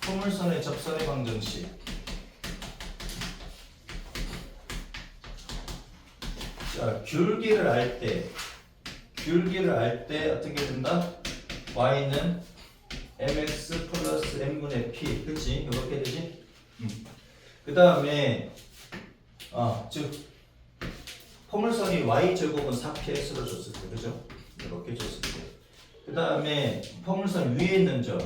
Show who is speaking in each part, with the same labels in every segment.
Speaker 1: 포물선의 접선의 방정식. 자, 귤기를 알 때 어떻게 된다? y는 mx 플러스 n분의 p, 그렇지? 이렇게 되지? 그 다음에 즉 포물선이 y제곱은 4px로 줬을 때, 그죠? 이렇게 줬을 때. 그 다음에 포물선 위에 있는 점,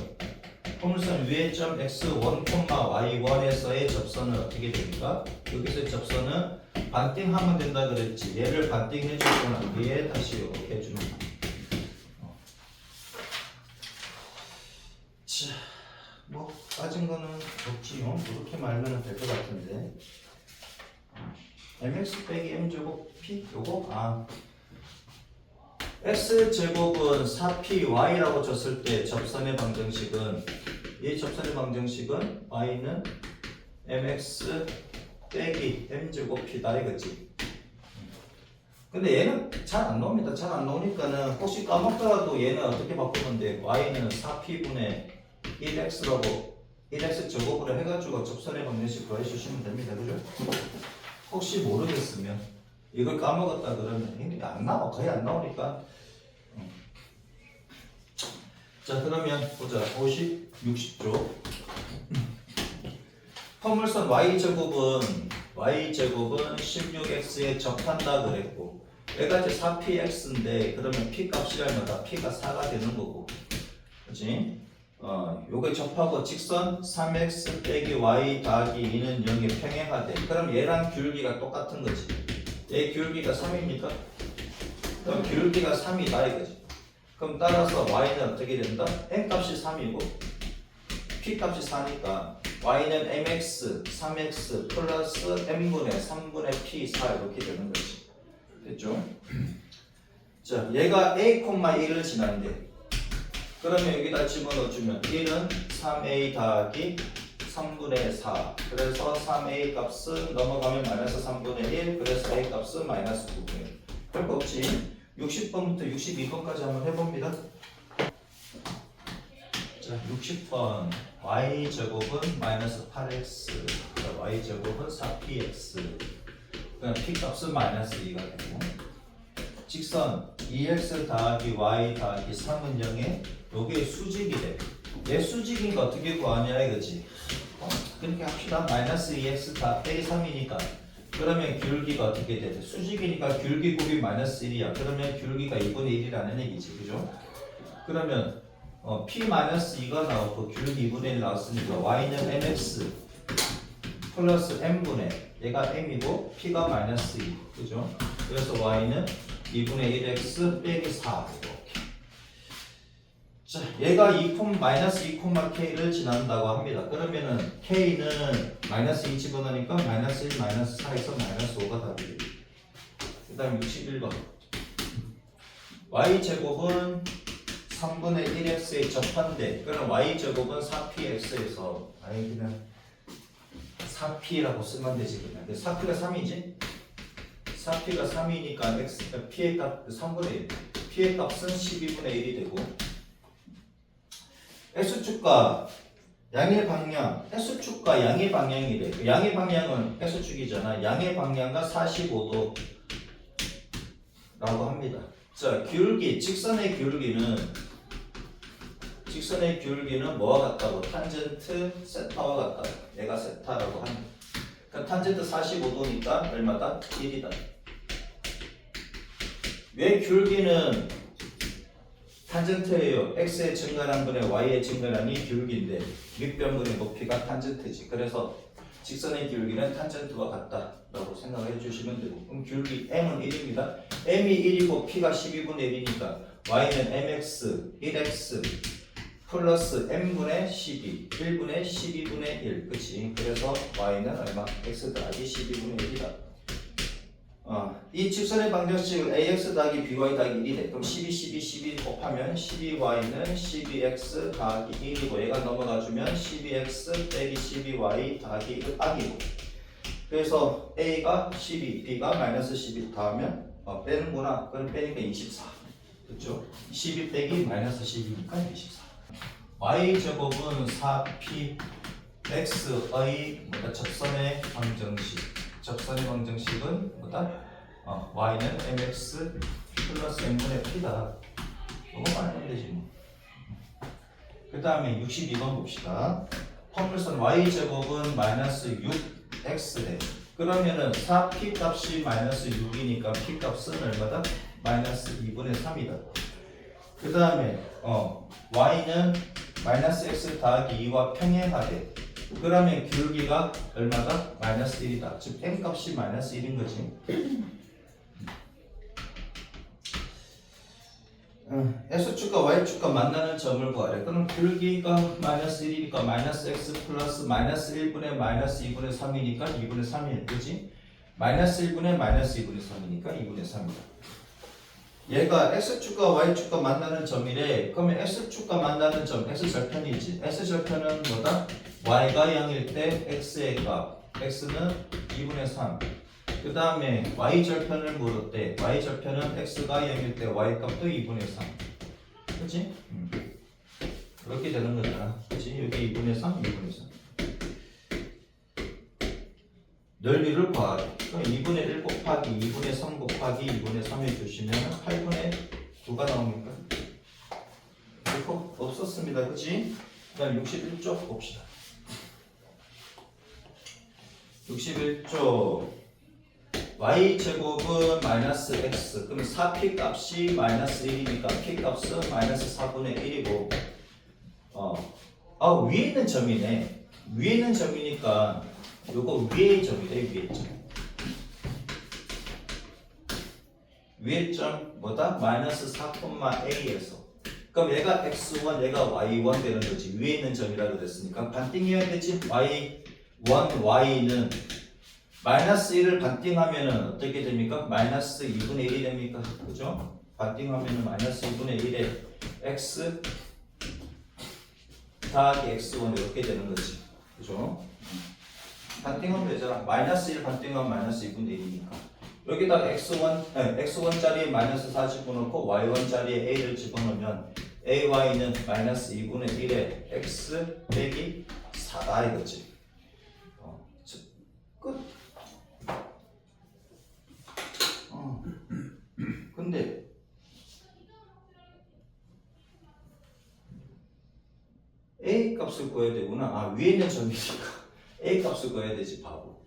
Speaker 1: 포물선 위에 점 x1, y1에서의 접선은 어떻게 됩니까? 여기서의 접선은 반띵하면 된다 그랬지. 얘를 반띵해 주고 난 뒤에 다시 이렇게 해주면 돼. 자, 뭐 빠진 거는 없지요. 이렇게 말하면 될 것 같은데. mx 빼기 m제곱 p 요거 x제곱은 4py라고 줬을 때 접선의 방정식은 이 접선의 방정식은 y는 mx 빼기 m제곱 p다 이거지. 근데 얘는 잘 안 나옵니다. 잘 안 나오니까는 혹시 까먹더라도 얘는 어떻게 바꾸면 돼? y는 4p분의 1x라고 1x 제곱으로 해가지고 접선의 방정식 구해주시면 됩니다. 그죠? 혹시 모르겠으면 이걸 까먹었다 그러면 안 나와. 거의 안 나오니까. 자, 그러면 보자. 60쪽. 포물선 y제곱은 16x에 접한다 그랬고 얘가 이제 4px인데 그러면 p 값이 얼마다? p가 4가 되는 거고, 그렇지? 요게 접하고 직선 3x 빼기 y 더하기 2는 0에 평행하대. 그럼 얘랑 기울기가 똑같은 거지. 얘 기울기가 3입니까? 그럼 기울기가 3이다 이거지. 그럼 따라서 y는 어떻게 된다? n 값이 3이고 p 값이 4니까 y는 mx 3x 플러스 n분의 3분의 p 4 이렇게 되는 거지. 됐죠? 자, 얘가 a, 1을 지난대. 그러면 여기다 집어넣어주면 1은 3a 더하기 3분의 4. 그래서 3a 값은 넘어가면 마이너스 3분의 1. 그래서 a 값은 마이너스 9분의 1. 별거 없지. 60번부터 62번까지 한번 해봅니다. 자, 60번 y제곱은 마이너스 8x, y제곱은 4px. 그냥 p 값은 마이너스 2가 되고 직선 2x 더하기 y 더하기 3은 0에 요게 수직이래. 얘 수직이니까 어떻게 구하냐 이거지. 그렇게 합시다. 마이너스 2x 다 빼기 3이니까 그러면 기울기가 어떻게 돼? 수직이니까 기울기 곱이 마이너스 1이야. 그러면 기울기가 2분의 1이라는 얘기지. 그죠? 그러면 p 마이너스 2가 나오고 기울기 2분의 1 나왔으니까 y는 mx 플러스 m분의 얘가 m이고 p가 마이너스 2. 그죠? 그래서 y는 2분의 1x 빼기 4. 자, 얘가 마이너스 2,k를 지난다고 합니다. 그러면은 k는 마이너스 2 집어넣으니까 마이너스 1, 마이너스 4에서 마이너스 5가 답이 됩니다. 그 다음 61번 y제곱은 3분의 1x에 접한대. 그럼 y제곱은 4px에서 그냥 4p라고 쓰면 되지. 그냥 4p가 3이지? 4p가 3이니까 p의 값 3분의 1. p의 값은 12분의 1이 되고 x축과 양의 방향, x축과 양의 방향이래. 양의 방향은 x축이잖아. 양의 방향과 45도라고 합니다. 자, 기울기, 직선의 기울기는 뭐와 같다고? 탄젠트 세타와 같다. 얘가 세타라고 합니다. 그럼 탄젠트 45도니까 얼마다? 1이다. 왜 기울기는 탄젠트예요. x의 증가량분의 y의 증가량이 기울기인데 밑변분의 높이가 탄젠트지. 그래서 직선의 기울기는 탄젠트와 같다라고 생각해 주시면 되고 그럼 기울기 m은 1입니다. m이 1이고 p가 12분의 1이니까 y는 mx 1x 플러스 m분의 12 1분의 12분의 1 그치? 그래서 y는 얼마? x 더하기 12분의 1이다. 이 직선의 방정식은 ax 더하기 by 더하기 1이 돼. 그럼 12 곱하면 12y는 12x 더하기 1이고 얘가 넘어가주면 12x 빼기 12y 더하기 1 빡이고 그래서 a가 12, b가 마이너스 12 더하면 빼는구나. 그럼 빼니까 24. 그렇죠? 12 빼기 마이너스 12니까 24. y제곱은 4p x의 뭐다 접선의 방정식. 접선의 방정식은 뭐다? y는 mx 플러스 n분의 p다. 이거만 하면 되지 뭐. 그 다음에 62번 봅시다. 포물선 y제곱은 마이너스 6x래. 그러면은 4p 값이 마이너스 6이니까 p 값은 얼마다? 마이너스 2분의 3이다. 그 다음에 y는 마이너스 x 더하기 2와 평행하대. 그러면 기울기가 얼마다? 마이너스 1이다. 즉 m 값이 마이너스 1인 거지. x축과 y축과 만나는 점을 구하래. 그럼 기울기가 마이너스 1이니까 마이너스 x 플러스 마이너스 1분의 마이너스 2분의 3이니까 2분의 3일 거지. 마이너스 1분의 마이너스 2분의 3이니까 2분의 3이다. 얘가 x축과 y축과 만나는 점이래. 그러면 x축과 만나는 점 x절편이지. x절편은 뭐다? y가 0일 때 x의 값 x는 2분의 3. 그 다음에 y절편을 물었대. y절편은 x가 0일 때 y값도 2분의 3. 그치? 이렇게 되는 거잖아. 그치? 여기 2분의 3, 2분의 3. 넓이를 구하래. 그럼 2분의 1 곱하기 2분의 3 곱하기 2분의 3 해주시면 8분의 9가 나옵니까? 이거 없었습니다. 그치? 그 다음 61쪽 봅시다. 61쪽 y제곱은 마이너스 x. 그럼 4p 값이 마이너스 1이니까 p 값은 마이너스 4분의 1이고 위에 있는 점이네. 위에 있는 점이니까 요거 위의 점이래. 위의 점. 위의 점 뭐다? 마이너스 4,a에서. 그럼 얘가 x1 얘가 y1 되는 거지. 위에 있는 점이라고 그랬으니까 반띵해야 되지. y1 y는 마이너스 1을 반띵하면은 어떻게 됩니까? 마이너스 2분의 1이 됩니까? 그죠? 반띵하면은 마이너스 2분의 1에 x 더하기 x1 이렇게 되는 거지. 그죠? 반띵하면 되잖아. 마이너스 1 반띵하면 마이너스 2분의 1이니까. 여기다 x1 자리에 마이너스 4 집어넣고 y1 자리에 a를 집어넣으면 ay는 마이너스 2분의 1에 x 빼기 4다 이거지. 끝. 근데 a 값을 구해야 되구나. 위에 있는 점이니까 a 값을 구해야 되지 바보.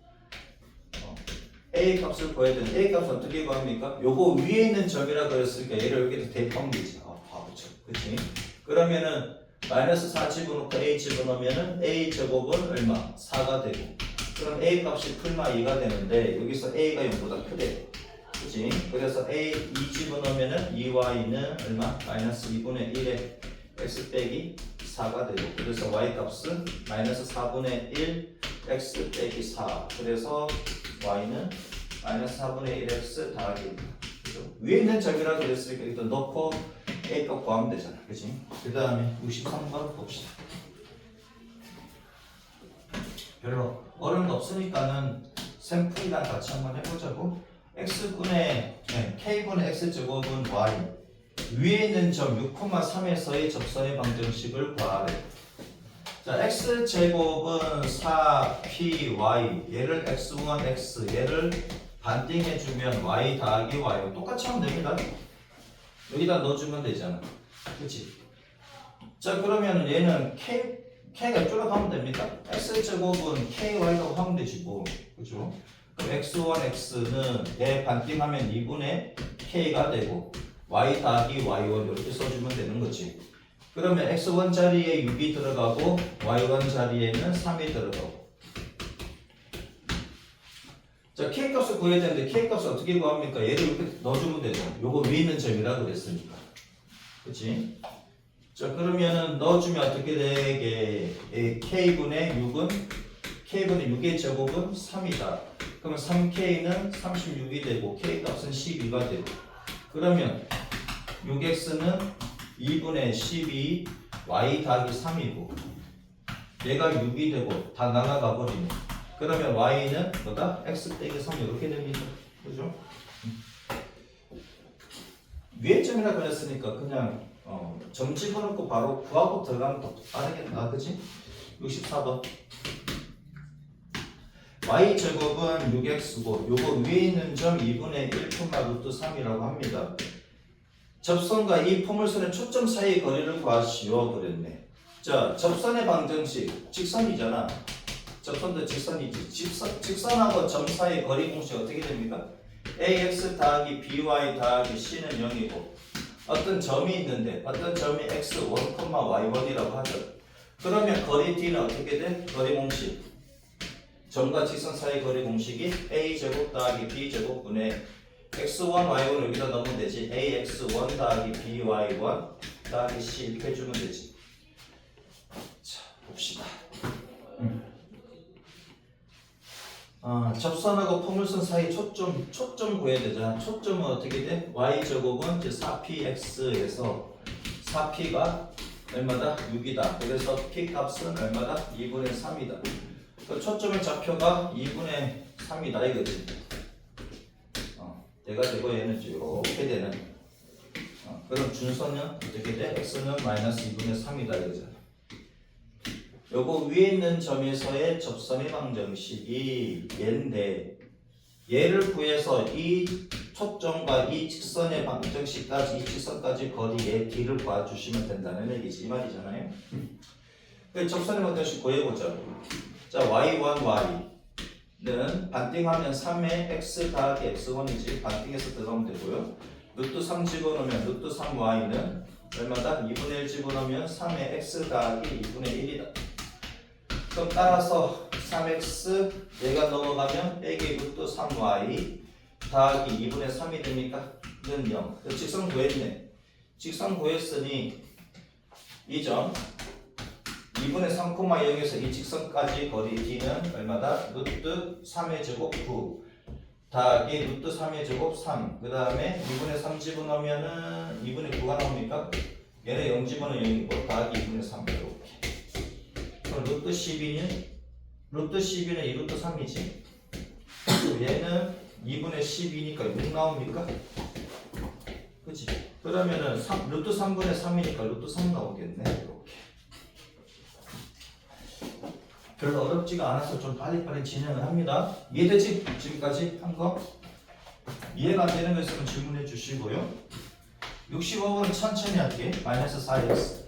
Speaker 1: a 값을 구해야 되는 a 값을 어떻게 구합니까? 요거 위에 있는 점이라 그랬으니까 얘를 여기다 대입하면 되지. 바보죠. 그치? 그러면은 마이너스 4 집어넣고 a 집어넣으면은 a 제곱은 얼마? 4가 되고. 그럼 a 값이 풀마 2가 되는데 여기서 a가 0보다 크대. 그치? 그래서 a 2 집어넣으면은 2y는 얼마? 마이너스 2분의 1에 x 빼기 4가 되고. 그래서 y 값은 마이너스 4분의 1 x 빼기 4. 그래서 y는 마이너스 4분의 1x 더하기 1. 위에 있는 점이라고 그랬으니까 일단 넣고 a 값 구하면 되잖아. 그치? 그 다음에 63번 봅시다. 별로 어려운 거 없으니까는 샘플이랑 같이 한번 해보자고. x분의 k분의 x제곱은 y. 위에 있는 점 6,3에서의 접선의 방정식을 구하래. 자, x제곱은 4py. 얘를 x1 x. 얘를 반띵해주면 y 더하기 y. 똑같이 하면 됩니다. 여기다 넣어주면 되잖아. 그치? 자, 그러면 얘는 k가 이쪽으로 가면 됩니다. x제곱은 ky라고 하면 되지 뭐. 그죠? 그럼 x1 x는 얘 반띵하면 2분의 k가 되고 y 더하기 y1 이렇게 써주면 되는 거지. 그러면 x1 자리에 6이 들어가고 y1 자리에는 3이 들어가고. 자, k값을 구해야 되는데 k값을 어떻게 구합니까? 얘를 이렇게 넣어주면 되죠. 요거 위에 있는 점이라 그랬으니까. 그치? 자, 그러면은 넣어주면 어떻게 되게? k분의 6의 제곱은 3이다. 그러면 3k는 36이 되고 k값은 12가 되고. 그러면 6x는 2분의 12 y 더하기 3이고 얘가 6이 되고 다 날아가 버리네. 그러면 y는 뭐다? x 빼기 3 이렇게 됩니다. 그죠? 위에 점이라 그랬으니까 그냥 점 집어넣고 바로 구하고 들어가면 더 빠르겠다. 그치? 64번. y제곱은 6x고 요거 위에 있는 점 2분의 1 루트 3이라고 합니다. 접선과 이 포물선의 초점 사이의 거리를 구하시오 그랬네. 자, 접선의 방정식 직선이잖아. 접선도 직선이지. 직선하고 점 사이의 거리 공식 어떻게 됩니까? ax 더하기 by 더하기 c는 0이고 어떤 점이 있는데 어떤 점이 x1, y1이라고 하죠. 그러면 거리 d는 어떻게 돼? 거리 공식 점과 직선 사이 거리 공식이 a제곱 더하기 b제곱분의 x1, y1을 여기다 넣으면 되지. ax1 더하기 by1 더하기 c 이렇게 해주면 되지. 자, 봅시다. 접선하고 포물선 사이 초점 구해야 되잖아. 초점은 어떻게 돼? y제곱은 이제 4px에서 4p가 얼마다? 6이다. 그래서 p 값은 얼마다? 2분의 3이다. 그 초점의 좌표가 2분의 3이다 이거지. 얘가 되고 얘는 이렇게 되는. 그럼 준선은 어떻게 돼? x는 마이너스 2분의 3이다 이거잖아. 요거 위에 있는 점에서의 접선의 방정식이 얘인데 얘를 구해서 이 초점과 이 직선의 방정식까지 이 직선까지 거리에 d를 구해주시면 된다는 얘기지 이 말이잖아요. 접선의 방정식 구해보자. 자, y1y는 반띵하면 3의 x 더하기 x1이지. 반띵해서 들어가면 되고요. 루트 3 집어넣으면 루트 3y는 얼마다? 2분의 1 집어넣으면 3의 x 더하기 2분의 1이다. 그럼 따라서 3x 얘가 넘어가면 빼기 루트 3y 더하기 2분의 3이 됩니까? 는 0. 직선 구했네. 직선 구했으니 이 점 2분의 3, 0에서 이 직선까지 거리 d는 얼마다? 루트 3의 제곱 9 더하기 루트 3의 제곱 3. 그 다음에 2분의 3 집어넣으면은 2분의 9가 나옵니까? 얘는 0 집어넣으면 0이고 더하기 2분의 3 이렇게. 그럼 루트 12는 2루트 3이지. 얘는 2분의 12니까 6 나옵니까? 그치? 그러면은 루트 3분의 3이니까 루트 3 나오겠네. 이렇게. 별로 어렵지가 않아서 좀 빨리빨리 진행을 합니다. 이해되지? 지금까지 한 거? 이해가 안 되는 거 있으면 질문해 주시고요. 65번 천천히 할게. 마이너스 4x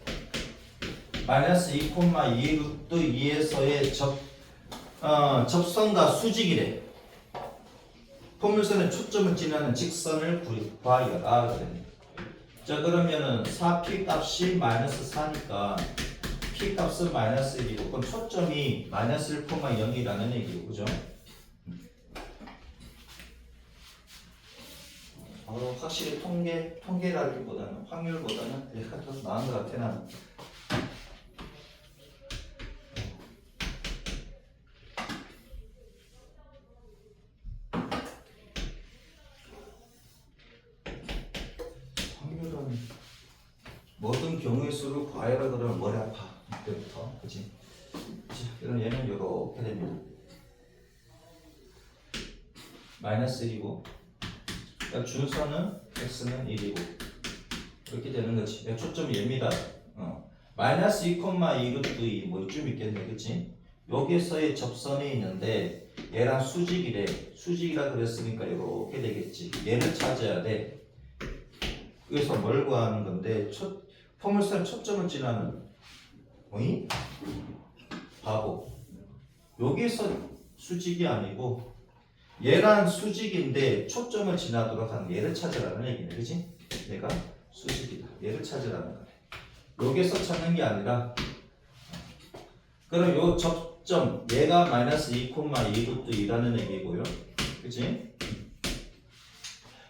Speaker 1: 마이너스 2, 2 루트 2에서의 접선과 수직이래. 포물선의 초점을 지나는 직선을 구하여라. 그래. 자, 그러면은 4p 값이 마이너스 4니까 p 값은 마이너스 1이고 그럼 초점이 마이너스 1, 0이라는 얘기고, 그죠? 확실히 통계라기보다는 확률보다는 얘가 더 나은 것 같아 나는. 확률은 모든 경우의 수를 구하여라 그러면 머리 아파. 이때부터, 그치? 그럼 얘는 이렇게 됩니다. 마이너스 1이고 그러니까 준선은 x는 1이고 이렇게 되는 거지. 초점이 얘입니다. 마이너스 2, 2 루트 2 뭐 이쯤 있겠네, 그치? 여기에서의 접선이 있는데 얘랑 수직이래. 수직이라 그랬으니까 이렇게 되겠지. 얘를 찾아야 돼. 그래서 뭘 구하는 건데 포물선 초점을 지나는 어이? 바보. 여기에서 수직이 아니고 얘란 수직인데 초점을 지나도록 하는 얘를 찾으라는 얘기네, 그치? 얘가 수직이다. 얘를 찾으라는 거네. 여기에서 찾는 게 아니라 그럼 요 접점 얘가 마이너스 2, 2 루트 2라는 얘기고요, 그치?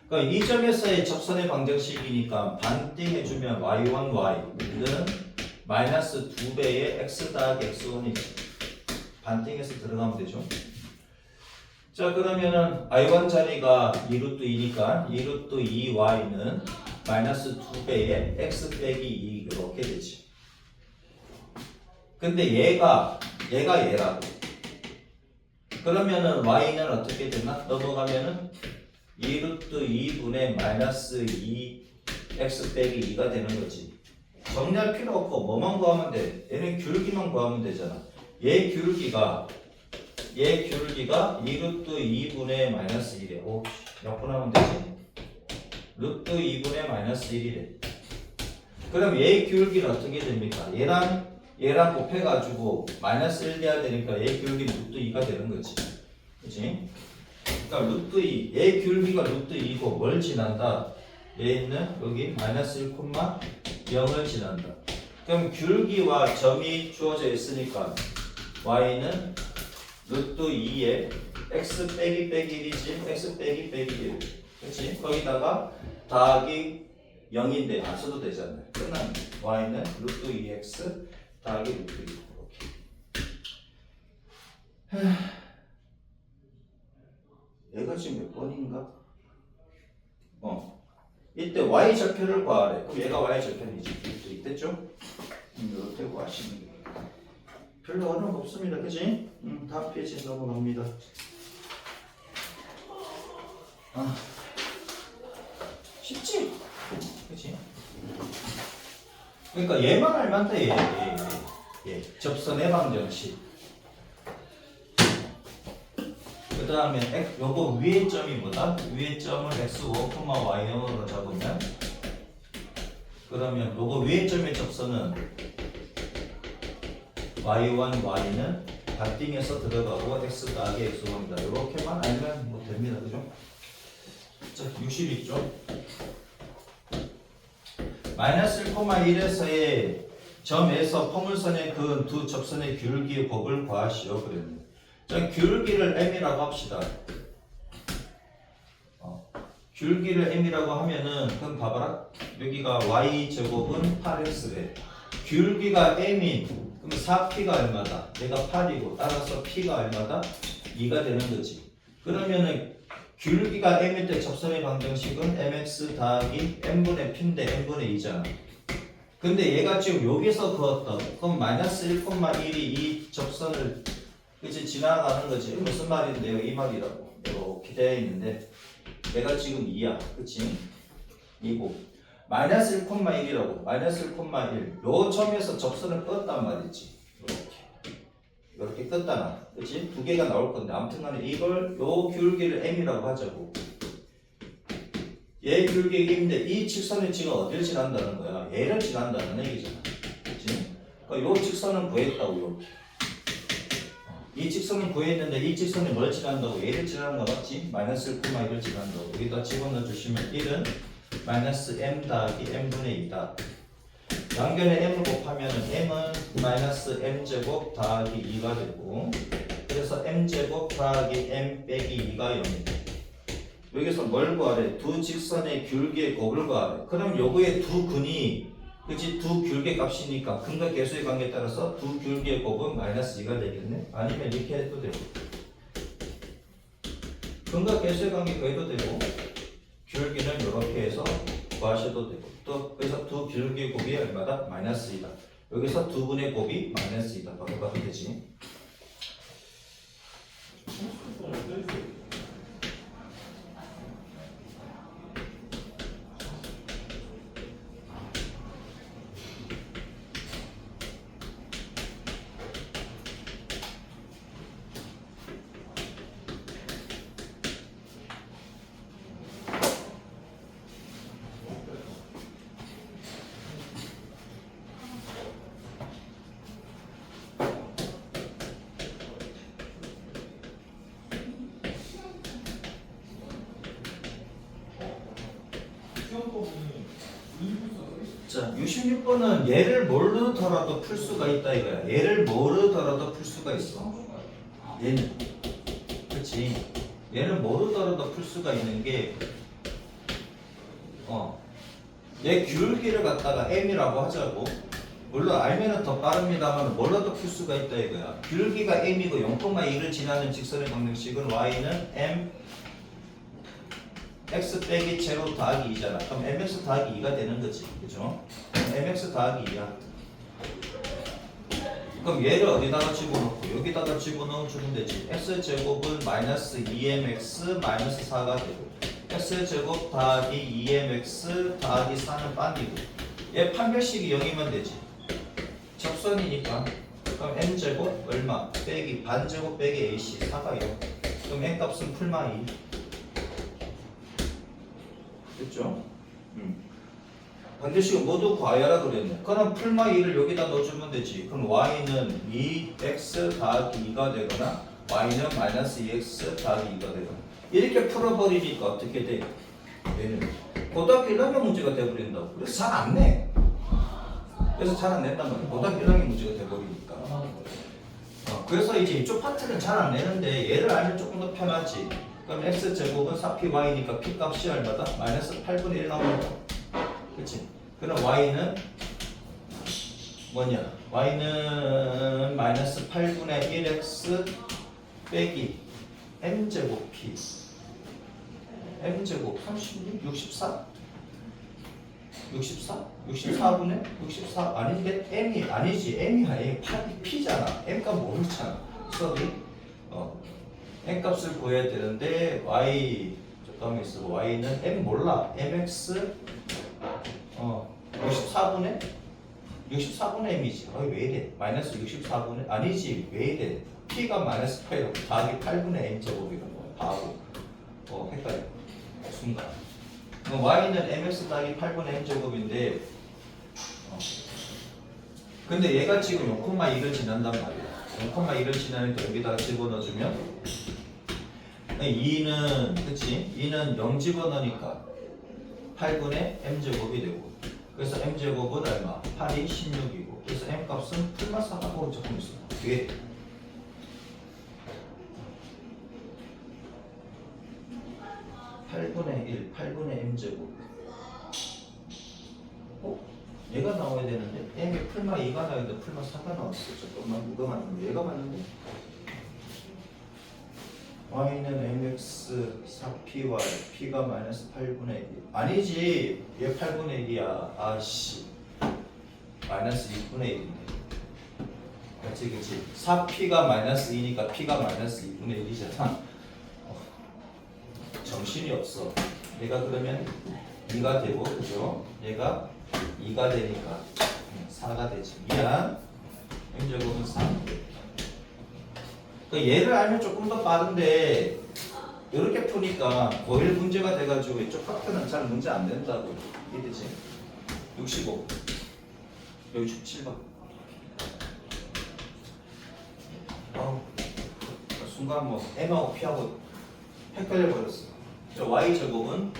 Speaker 1: 그러니까 이 점에서의 접선의 방정식이니까 반띵해주면 y1, y는 마이너스 2배의 x 더하기 x1이지. 반띵해서 들어가면 되죠. 자, 그러면은 i1 자리가 2루트 2니까 2루트 2y는 마이너스 2배의 x 빼기 2 이렇게 되지. 근데 얘가 얘라고. 그러면은 y는 어떻게 되나? 넘어가면은 2루트 2분의 마이너스 2 x 빼기 2가 되는 거지. 정리할 필요 없고 뭐만 구하면 돼? 얘는 귤기만 구하면 되잖아. 얘 귤기가 2루트 2분의 마이너스 1이야. 오, 약분하면 되지. 루트 2분의 마이너스 1이래. 그럼 얘 기울기는 어떻게 됩니까? 얘랑 곱해가지고 마이너스 1 돼야 되니까 얘 기울기는 루트 2가 되는 거지. 그치? 그러니까 루트 2, 얘 기울기가 루트 2고 뭘 지난다? 얘는 여기 마이너스 1,0을 지난다. 그럼 기울기와 점이 주어져 있으니까 y는 루트 2에 x 빼기 1이지 x 빼기 1. 그치? 거기다가 더하기 0인데 안 써도 되잖아요. 끝나면 y는 루트 2x 더하기 루트 2. 이렇게. 얘가 지금 몇 번인가? 이때 y 절편을 구하래. 그럼 얘가 y 절편이지. 이때죠? 이렇게 구하시는 게 별로 어려운 거 없습니다. 그치? 다음 페이지 넘어갑니다. 쉽지? 그치? 그러니까 얘만 알면 돼. 얘. 접선의 방정식. 그 다음에 요거 위의 점이 뭐다? 위의 점을 x5, y0으로 잡으면 그러면 요거 위의 점의 접선은 y1, y는 밭띵에서 들어가고 x 더하기 x5입니다. 이렇게만 알면 뭐 됩니다. 그죠? 자, 60있죠? 마이너스 1,1에서의 점에서 포물선에 그은 두 접선의 기울기의 곱을 구하시오. 그랬네요. 자, 기울기를 m이라고 합시다. 기울기를 m이라고 하면은 그럼 봐봐라. 여기가 y제곱은 8x래. 기울기가 m인 그럼 4p가 얼마다? 얘가 8이고 따라서 p가 얼마다? 2가 되는 거지. 그러면은 기울기가 m일 때 접선의 방정식은 mx 더하기 n분의 p인데 n분의 2잖아. 근데 얘가 지금 여기서 그었다. 그럼 마이너스 1,1이 이 접선을 그치 지나가는 거지. 무슨 말인데요? 이 말이라고. 이렇게 되어 있는데 얘가 지금 2야. 그치? 2고 마이너스 1,1이라고. 마이너스 1,1 요 점에서 접선을 껐단 말이지. 이렇게 껐다나. 그치? 두 개가 나올 건데 아무튼 간에 이걸 요 기울기를 m이라고 하자고. 얘 기울기 m인데 이 직선이 지금 어딜 지난다는 거야? 얘를 지난다는 얘기잖아. 그치? 그러니까 요 직선은 구했다고 이렇게. 이 직선은 구했는데 이 직선이 뭘 지난다고? 얘를 지나는 거 맞지? 마이너스 1,1을 지난다고. 여기다 집어넣어 주시면 1은 마이너스 m 더하기 m분의 2다. 양변에 m을 곱하면 m은 마이너스 m제곱 더하기 2가 되고 그래서 m제곱 더하기 m 빼기 2가 0이다. 여기서 뭘 구하래? 두 직선의 기울기의 곱을 구하래. 그럼 요거의 두 근이 그치? 두 기울기 값이니까 근과 계수의 관계에 따라서 두 기울기의 곱은 마이너스 2가 되겠네? 아니면 이렇게 해도 되고 근과 계수의 관계 구해도 되고 기울기는 이렇게 해서 구하셔도 되고 또 그래서 두 기울기의 곱이 얼마다? 마이너스 2다. 여기서 두 분의 곱이 마이너스 2다. 바로 봐도 되지. 자, 66번은 얘를 모르더라도 풀 수가 있다 이거야. 얘를 모르더라도 풀 수가 있어. 얘는 그렇지. 얘는 모르더라도 풀 수가 있는 게 얘 기울기를 갖다가 m이라고 하자고. 물론 알면은 더 빠릅니다만 몰라도 풀 수가 있다 이거야. 기울기가 m이고 0,2를 지나는 직선의 방정식은 y는 m x 빼기 제로 더하기 2잖아. 그럼 mx 더하기 2가 되는 거지. 그죠? mx 더하기 2야. 그럼 얘를 어디다가 집어넣고 여기다가 집어넣으면 주면 되지. x제곱은 마이너스 2mx 마이너스 4가 되고 x제곱 더하기 2mx 더하기 4는 빤디고 얘 판별식이 0이면 되지. 접선이니까 그럼 m제곱 얼마? 빼기 반제곱 빼기 ac 4가 0. 그럼 n값은 풀마 2. 됐죠? 반대식은 모두 과하라 그랬네. 그럼 풀마 2를 여기다 넣어주면 되지. 그럼 y는 2x 더하기 2가 되거나 y는 마이너스 2x 더하기 2가 되거나 이렇게 풀어버리니까 어떻게 돼? 얘는 고등학교 1학년 문제가 돼버린다고. 그래서 잘 안 내. 그래서 잘 안 낸단 말이야. 고등학교 1학년 문제가 돼버리니까. 그래서 이제 이쪽 파트는 잘 안 내는데 얘를 알면 조금 더 편하지. 그럼 x제곱은 4py니까 p 값이 얼마다? 마이너스 8분의 1 나옵니다. 그치? 그럼 y는 뭐냐? y는 마이너스 8분의 1x 빼기 m제곱 p m제곱 36? 64? 64분의 64 아닌데 m이 아니지. m이 아니에요. p잖아. m값 모르잖아. 수업이 n 값을 구해야 되는데 y 잠깐만 있어. y는 m 몰라. mx 64분의 m이지. 왜 이래? 마이너스 64분의 아니지. 왜 이래? p가 마이너스 8이라고 더하기 8분의 m 제곱이라는 거야. 바보. 헷갈려. 순간. y는 mx 더하기 8분의 m 제곱인데 근데 얘가 지금 0,1을 지난단 말이야. 0,1을 지나니까 여기다가 집어넣어주면 2는 그치? 2는 0 집어넣으니까 8분의 m제곱이 되고 그래서 m제곱은 얼마? 8이 16이고 그래서 m값은 풀마 4가 조금 있어. 뒤에 8분의 1, 8분의 m제곱 얘가 나와야 되는데 m이 풀마 2가 나와야 되는데 풀마 4가 나왔어. 잠깐만 누가 맞는데? 얘가 맞는데? y는 mx 4py p가 마이너스 8분의 1 아니지. 얘 8분의 1이야. 아씨 마이너스 2분의 1인데 그치 4p가 마이너스 2니까 p가 마이너스 2분의 1이잖아. 정신이 없어. 얘가 그러면 2가 되고 그죠? 얘가 2가 되니까 4가 되지. 미안. m제곱은 4. 그러니까 얘를 알면 조금 더 빠른데 이렇게 푸니까 고1 문제가 돼가지고 이쪽 파트는 잘 문제 안 된다고. 이해되지? 65 여기 67번. 순간 뭐 m하고 p하고 헷갈려 버렸어. y제곱은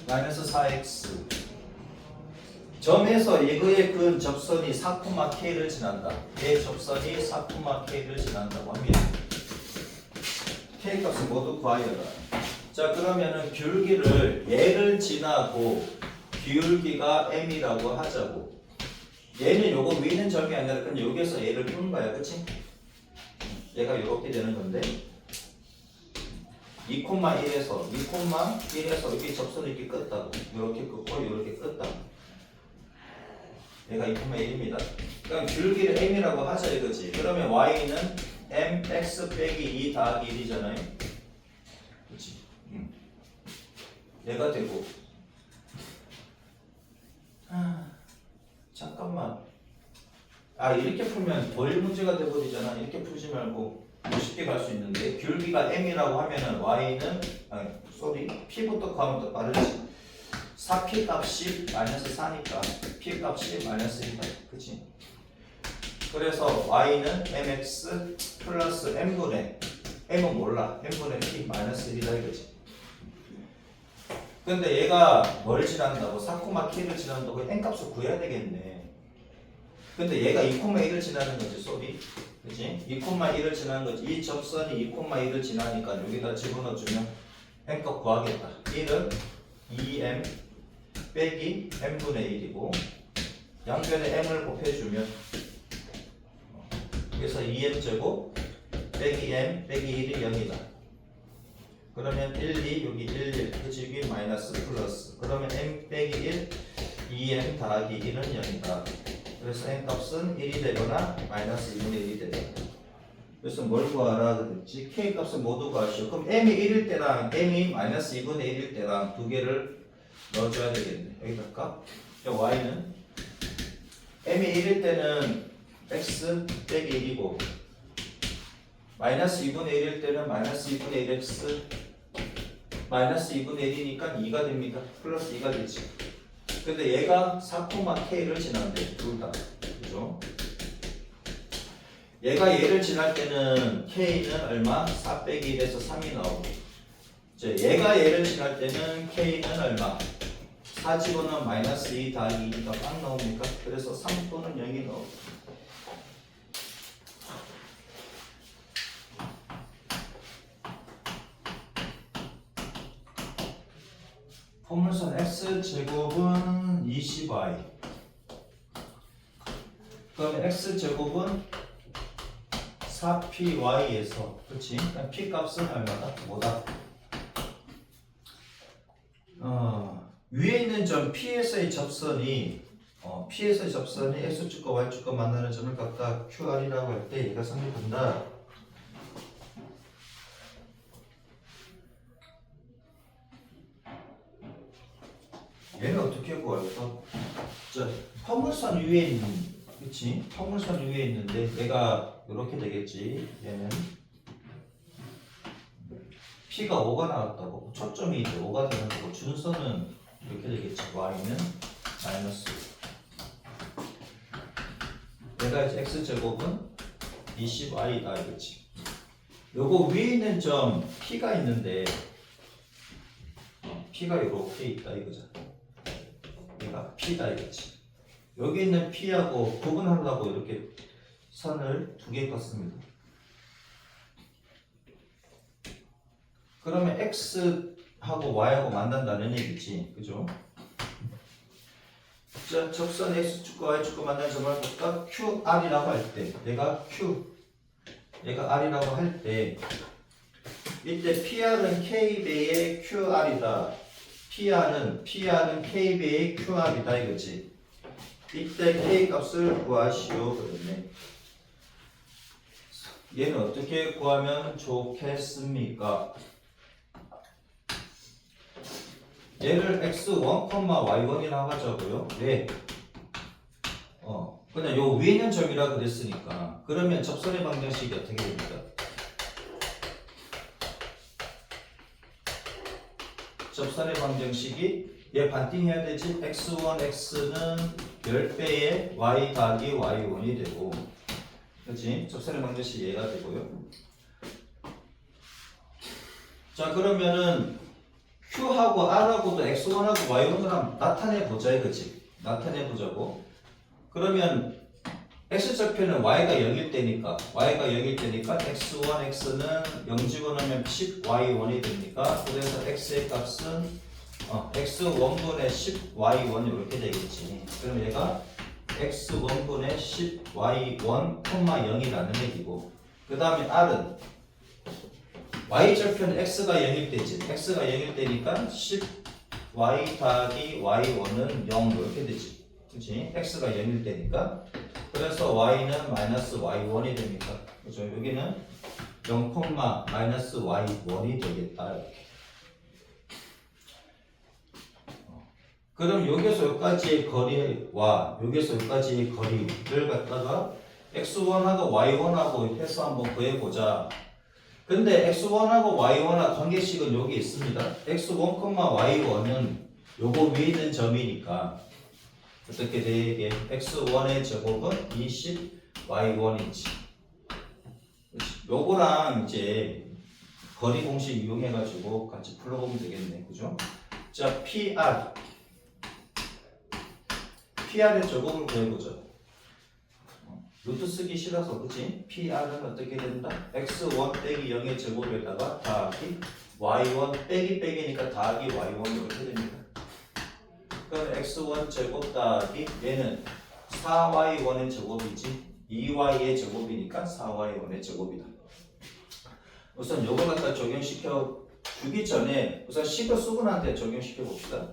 Speaker 1: 마이너스 4x 점에서 이거의 근 접선이 4,k를 지난다. 얘 접선이 4,k를 지난다고 합니다. k값을 모두 구하여라. 자 그러면은 기울기를 얘를 지나고 기울기가 m이라고 하자고. 얘는 요거 위는 점이 아니라 그냥 여기에서 얘를 푸는 거야. 그치? 얘가 이렇게 되는 건데 2,1에서 여기 접선을 이렇게 껐다고. 이렇게 긋고 이렇게 껐다고. 얘가 2,1입니다. 그럼 기울기를 m이라고 하자 이거지. 그러면 y는 mx 빼기 2 더하기 1이잖아요. 그렇지? 얘가 되고 잠깐만 이렇게 풀면 덜 문제가 돼버리잖아. 이렇게 풀지 말고 쉽게 갈 수 있는데 기울기가 m이라고 하면은 y는 p부터 가면 더 빠르지. 4p 값이 마이너스 4니까 p 값이 마이너스 1이다. 그치? 그래서 y는 mx 플러스 m분의 m은 몰라. m분의 p 마이너스 1이다 이거지. 근데 얘가 뭘 지난다고? 4,k를 지난다고 n값을 구해야 되겠네. 근데 얘가 2,1을 지나는 거지. 소리. 그치? 2,1을 지나는 거지. 이 접선이 2,1을 지나니까 여기다 집어넣어주면 n값 구하겠다. 1은 2m 빼기 m분의 1이고 양변에 m을 곱해주면 그래서 2m제곱 빼기 m 빼기 1이 0이다. 그러면 1, 2 여기 1, 1 해주기 마이너스 플러스 그러면 m 빼기 1 2m 더하기 1은 0이다. 그래서 n값은 1이 되거나 마이너스 2분의 1이 되다. 그래서 뭘 구하라 그랬지? K 값을 모두 구하시오. 그럼 M이 1일 때랑 M이 마이너스 2분의 1일 때랑 두 개를 넣어줘야 되겠네. 여기다가 Y는 M이 1일 때는 X 빼기 1이고 마이너스 2분의 1일 때는 마이너스 2분의 1X 마이너스 2분의 1이니까 2가 됩니다. 플러스 2가 되지. 근데 얘가 4,K를 지난대. 둘 다. 그죠? 얘가 얘를 지날 때는 K는 얼마? 4 빼기 1에서 3이 나오고 이제 얘가 얘를 지날 때는 K는 얼마? 4 집어넣으면 마이너스 2 더하기 2가 막 나옵니까? 그래서 3 또는 0이 나오고 포물선 x제곱은 20y 그러면 x제곱은 4py에서 그렇지? p 값은 얼마다? 뭐다? 위에 있는 점 P에서의 접선이 P에서의 접선이 X축과 Y축과 만나는 점을 갖다 QR이라고 할 때 얘가 성립한다. 얘는 어떻게 구할까? 자, 포물선 위에 있는 그치? 포물선 위에 있는데 얘가 이렇게 되겠지. 얘는 P가 5가 나왔다고 초점이 이제 5가 되는 거고 준선은 이렇게 되겠지. Y는 마이너스 얘가 이제 X제곱은 20Y다 이거지. 요거 위에 있는 점 P가 있는데 P가 이렇게 있다 이거잖아. 얘가 P다 이거지. 여기 있는 P하고 구분하려고 이렇게 선을 두 개 껐습니다. 그러면 X하고 Y하고 만난다는 얘기지. 그죠? 자, 접선 X축과 Y축과 만나는 점을 볼까? QR이라고 할 때, 얘가 R이라고 할 때, 이때 PR은 K배의 QR이다. PR은 K배의 QR이다 이거지. 이때 K 값을 구하시오 그랬네. 얘는 어떻게 구하면 좋겠습니까? 얘를 x1, y1이라고 하자고요. 왜? 그냥 요 위에 있는 점이라 그랬으니까. 그러면 접선의 방정식이 어떻게 됩니까? 접선의 방정식이 얘 반띵해야 되지. x1, x는 10배의 y 더하기 y1이 되고 그렇지? 접선의 방정식이 얘가 되고요. 자 그러면은 Q하고 R하고도 X1하고 Y1을 한번 나타내보자 이거지. 나타내보자고. 그러면 X절편은 Y가 0일 때니까 X1, X는 0 집어넣으면 10Y1이 됩니까? 그래서 X의 값은 X1분의 10Y1 이렇게 되겠지. 그럼 얘가 X1분의 10Y1, 0이라는 얘기고 그 다음에 R은 Y절편 X가 0일 때지. X가 0일 때니까 10Y 더하기 Y1은 0 이렇게 되지. 그치? X가 0일 때니까. 그래서 Y는 마이너스 Y1이 됩니까? 그죠? 여기는 0, 마이너스 Y1이 되겠다. 이렇게. 그럼 여기서 여기까지의 거리와 여기서 여기까지의 거리를 갖다가 X1하고 Y1하고 해서 한번 구해보자. 근데 X1하고 Y1하고 관계식은 여기 있습니다. X1, Y1은 요거 위에 있는 점이니까 어떻게 되게 X1의 제곱은 20Y1이지. 요거랑 이제 거리 공식 이용해가지고 같이 풀어보면 되겠네. 그죠? 자, PR의 제곱을 구해보자. 루트 쓰기 싫어서 그치? PR은 어떻게 된다? X1 빼기 0의 제곱에다가 더하기 Y1 빼기 빼기니까 더하기 Y1 이렇게 됩니다. 그럼 X1 제곱 더하기 얘는 4Y1의 제곱이지 2Y의 제곱이니까 4Y1의 제곱이다. 우선 요걸 갖다 적용시켜 주기 전에 우선 식을 수분한테 적용시켜 봅시다.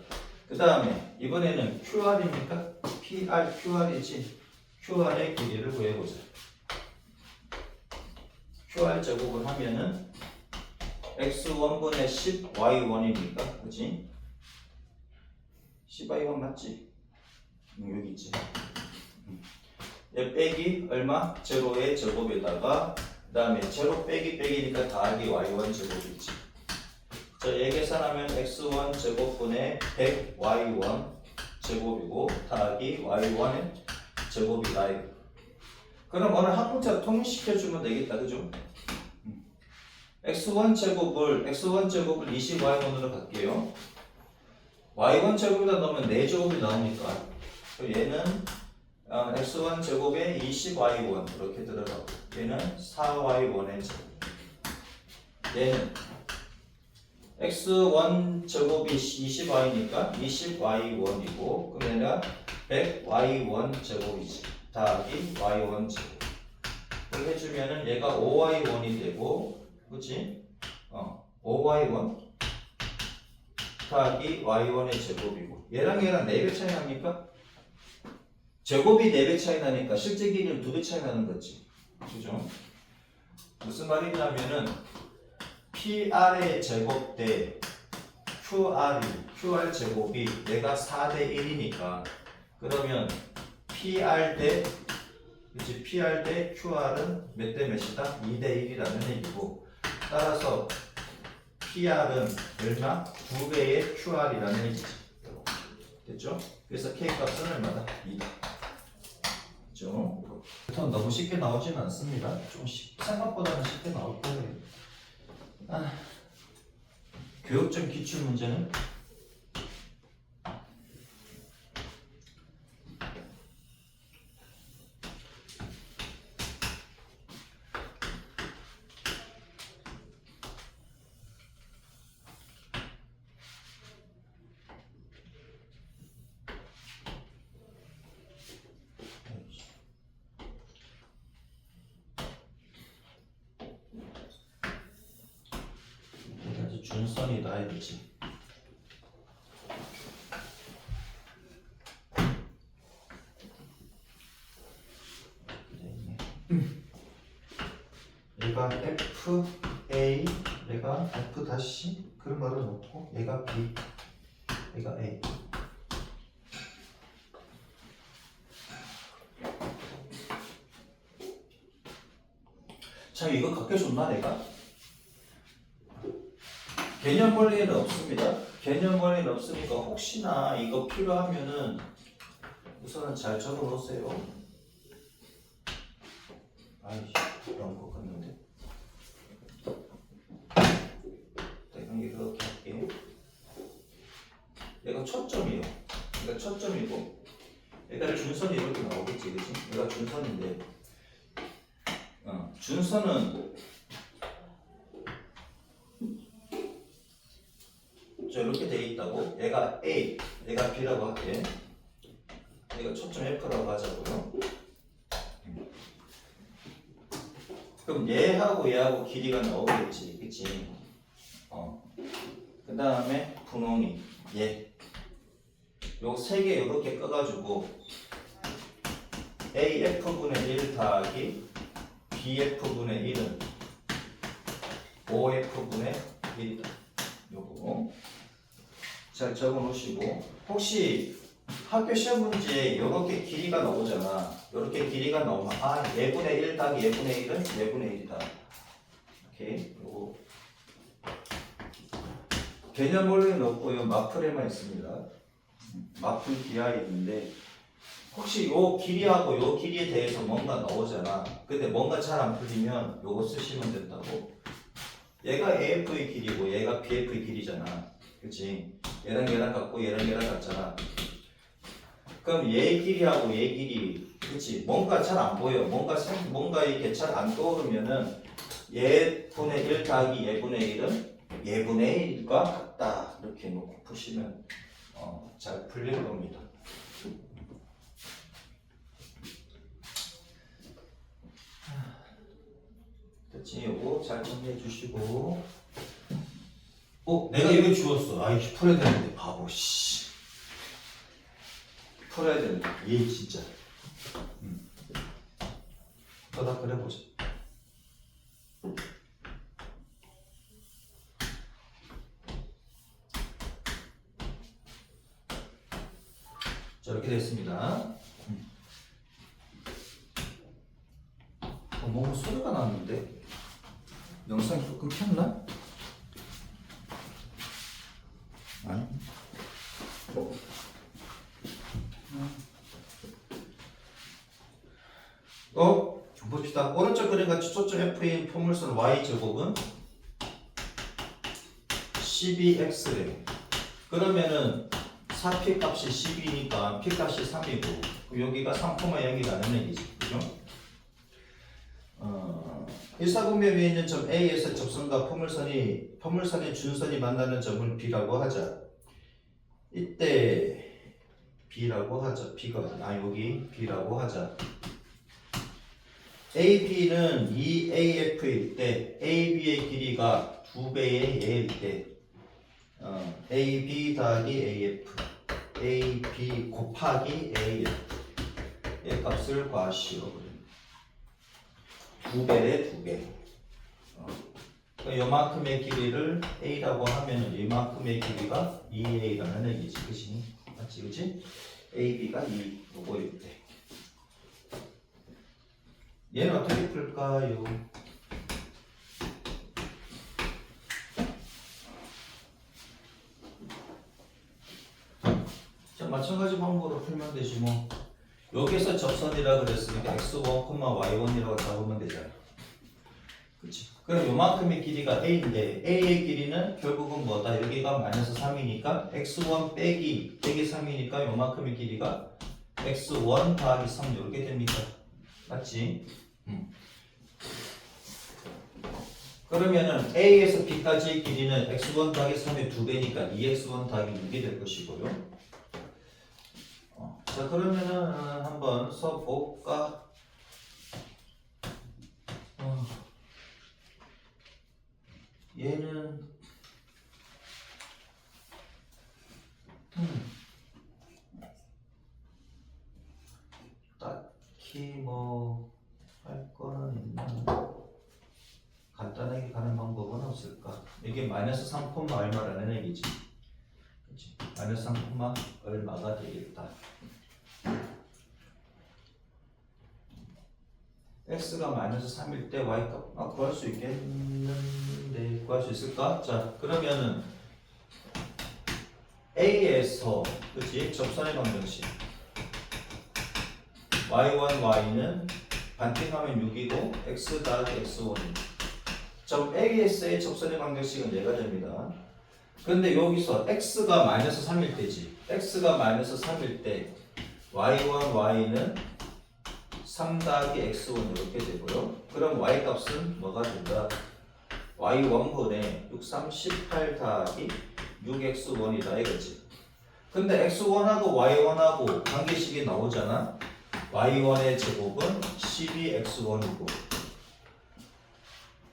Speaker 1: 그 다음에 이번에는 QR입니까? QR이지. QR의 길이를 구해보자. QR 제곱을 하면은 x1분의 10 y1이니까 그치? 10y1 맞지? 여기 있지. 얘 빼기 얼마? 제로의 제곱에다가 그 다음에 제로 빼기 빼기니까 더하기 y1 제곱이지. 자, 얘 계산하면 x1 제곱분의 100 y1 제곱이고 더하기 y1의 제곱이다. 그럼 어느 한 문자 통일시켜주면 되겠다. 그죠? x1 제곱을 20y1으로 갈게요. y1 제곱에다 넣으면 4제곱이 나오니까 얘는 x1 제곱에 20y1 이렇게 들어가고 얘는 4y1의 제곱. 얘는 x1 제곱이 20y니까 20y1이고 그럼 얘가 100y1 제곱이지. 더하기 y1 제곱. 이렇게 해주면은 얘가 5y1이 되고 그치? 5y1 더하기 y1의 제곱이고 얘랑 4배 차이 납니까? 제곱이 4배 차이 나니까 실제 길이는 2배 차이 나는 거지. 그죠? 무슨 말이냐면은 PR의 제곱 대 QR 제곱이 내가 4대 1이니까 그러면 PR 대 QR은 몇 대 몇이다? 2대 1이라는 얘기고 따라서 PR은 얼마? 2배의 QR이라는 얘기지. 됐죠? 그래서 K 값은 얼마다? 2다. 그죠? 너무 쉽게 나오지는 않습니다. 좀 생각보다는 쉽게 나올 거예요. 교육적 기출 문제는 준선이다 이거지. 얘가 FA, 얘가 F 다시 그런 말을 놓고 얘가 B, 얘가 A. 자, 이거 갖게줬나 내가? 개념 원리는 없습니다. 개념 원리는 없으니까 혹시나 이거 필요하면은 우선은 잘 적어 놓으세요. 아이씨, 이런 거 같는데. 내가 이렇게 할게. 얘가 초점이요. 얘가 초점이고, 얘가 준선이 이렇게 나오겠지, 그치? 얘가 준선인데, 준선은 이렇게 돼 있다고. 얘가 A, 얘가 B라고 할게. 얘가 초점 F라고 하자고요. 그럼 얘하고 얘하고 길이가 나오겠지, 그치? 그 다음에 분홍이 얘. 요 세 개 이렇게 꺼가지고 AF분의 1 더하기 BF분의 1은 OF분의 1이다. 요거 잘 적어 놓으시고 혹시 학교 시험 문제에 이렇게 길이가 나오잖아. 이렇게 길이가 나오면 얘분의 1 더하기 얘분의 1은 얘분의 1이다. 오케이. 요거 개념 원리는 없고요. 마플에만 있습니다. 마플 기하에 있는데 혹시 요 길이하고 요 길이에 대해서 뭔가 나오잖아. 근데 뭔가 잘 안 풀리면 요거 쓰시면 된다고. 얘가 AF의 길이고 얘가 BF의 길이잖아. 그치? 얘랑 같고 얘랑 같잖아. 그럼 얘 길이하고 얘 길이, 그치? 뭔가 잘 안 보여. 뭔가 이게 잘 안 떠오르면은 얘분의 1 더하기 얘분의 1은 얘분의 1과 같다. 이렇게 놓고 푸시면 잘 풀릴 겁니다. 됐지? 요거 잘 정리해 주시고. 내가 이거 주웠어. 아이, 풀어야 되는데, 바보, 씨. 풀어야 되는데, 얘 진짜. 너다 그려보자. 뭔가 소리가 났는데 영상이 또 끊겼나? 아니. 봅시다. 오른쪽 그림같이 초점 F인 포물선 Y제곱은 12X래. 그러면은 4P 값이 12니까 P 값이 3이고 여기가 3,0이라는 얘기지. 그죠? 일사분면 위에 있는 점 A에서 접선과 포물선의 준선이 만나는 점을 B라고 하자. 이때 B라고 하자. 여기 B라고 하자. AB는 2AF일 때 AB의 길이가 2배의 얘일 때 AB 더하기 AF AB 곱하기 AF 의 값을 구하시오. 2배래 2배. 요만큼의 길이를 A라고 하면은 이만큼의 길이가 2A라는 얘기지. 그치? 맞지? 그치? AB가 2 요거일 때. 얘는 어떻게 풀까요? 자, 마찬가지 방법으로 풀면 되지 뭐. 여기서 접선이라 그랬으니까 x1, y1이라고 잡으면 되잖아. 그치? 그럼 요만큼의 길이가 a인데 a의 길이는 결국은 뭐다? 여기가 마이너스 3이니까 x1 빼기 3이니까 요만큼의 길이가 x1 더하기 3 이렇게 됩니다. 맞지? 그러면은 A에서 B까지의 길이는 x1 더하기 3의 2배니까 2x1 더하기 6이 될 것이고요. 자, 그러면은 한번 써볼까? 얘는 딱히 뭐 할 거는 있나? 간단하게 가는 방법은 없을까? 이게 마이너스 3, 얼마라는 얘기지. 그치? 마이너스 3, 얼마가 되겠다. x가 마이너스 3일 때 y값 구할 수 있겠는데 구할 수 있을까? 자, 그러면은 A에서 그치? 접선의 방정식 y1, y는 반띵하면 6이고 x 더하기 x1 점 A에서의 접선의 방정식은 얘가 됩니다. 근데 여기서 x가 마이너스 3일 때지. x가 마이너스 3일 때 y1, y는 3 더하기 x1 이렇게 되고요. 그럼 y 값은 뭐가 된다? y1분의 6, 3, 18 더하기 6x1이다 이거지. 근데 x1하고 y1하고 관계식이 나오잖아. y1의 제곱은 12x1이고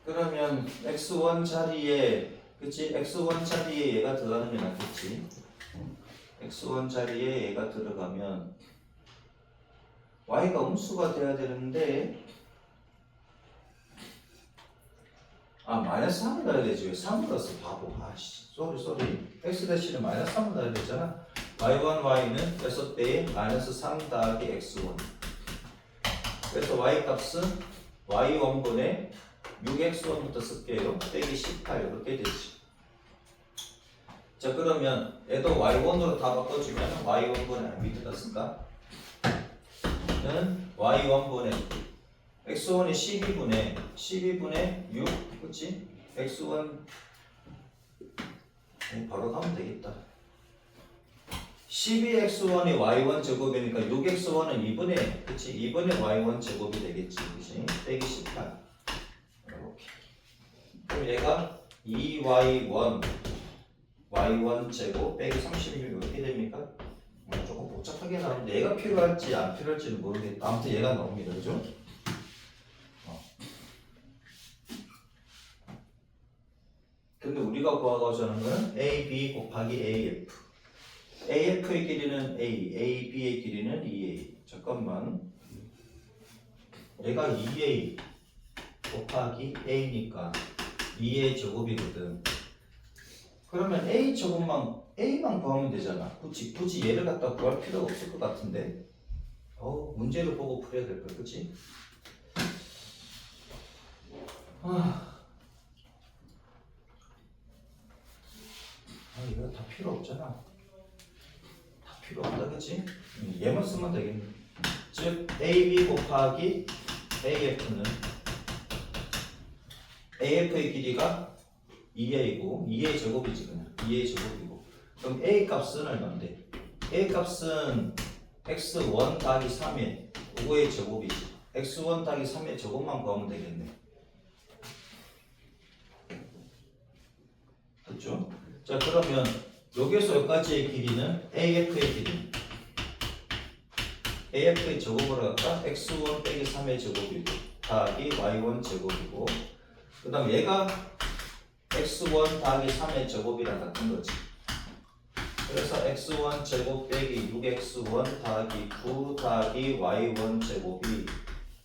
Speaker 1: 그러면 x1 자리에 그치? x1 자리에 얘가 들어가는 게 낫겠지. x1 자리에 얘가 들어가면 y가 음수가 돼야 되는데 마이너스 3을 넣어야 되지. 왜 3을 넣었어 바보. 쏘리 x 대신에 마이너스 3을 넣어야 되잖아. y1, y는 6배의 마이너스 3 더하기 x1 그래서 y 값은 y1분의 6x1부터 쓸게요. 빼기 18 이렇게 되지. 자, 그러면 얘도 y1으로 다 바꿔주면 y1분의 밑에다 쓸까? 는 y1분의 x1이 12분의 6 그치? x1 바로 가면 되겠다. 12x1이 y1 제곱이니까 6x1은 2분의 그치? 2분의 y1 제곱이 되겠지. 그치? 빼기 18 이렇게. 그럼 얘가 2y1 y1 제곱 빼기 36 이렇게 됩니까? 조금 복잡하게 나오는데 얘가 필요할지 안 필요할지는 모르겠다. 아무튼 얘가 나옵니다. 그죠? 근데 우리가 구하고자 하는 거는 AB 곱하기 AF AF의 길이는 A, AB의 길이는 2A 잠깐만 얘가 2A 곱하기 A니까 2A 제곱이거든. 그러면 A만 구하면 되잖아. 굳이 얘를 갖다 구할 필요가 없을 것 같은데 문제를 보고 풀어야 될 거야. 그치? 이거 다 필요 없잖아. 다 필요 없다, 그치? 얘만 쓰면 되겠네. 즉, AB 곱하기 AF는 AF의 길이가 2A고 2A 제곱이지 그냥 2A 제곱이고 그럼 A 값은 얼마인데? A 값은 x1 더하기 3의 5의 제곱이지 x1 더하기 3의 제곱만 구하면 되겠네. 됐죠? 자 그러면 여기서 여기까지의 길이는 AF의 길이 AF의 제곱으로 할까? x1 빼기 3의 제곱이고 더하기 y1 제곱이고 그 다음 얘가 x1 더하기 3의 제곱이랑 같은 거지. 그래서 x1 제곱 빼기 6x1 더하기 9 더하기 y1 제곱이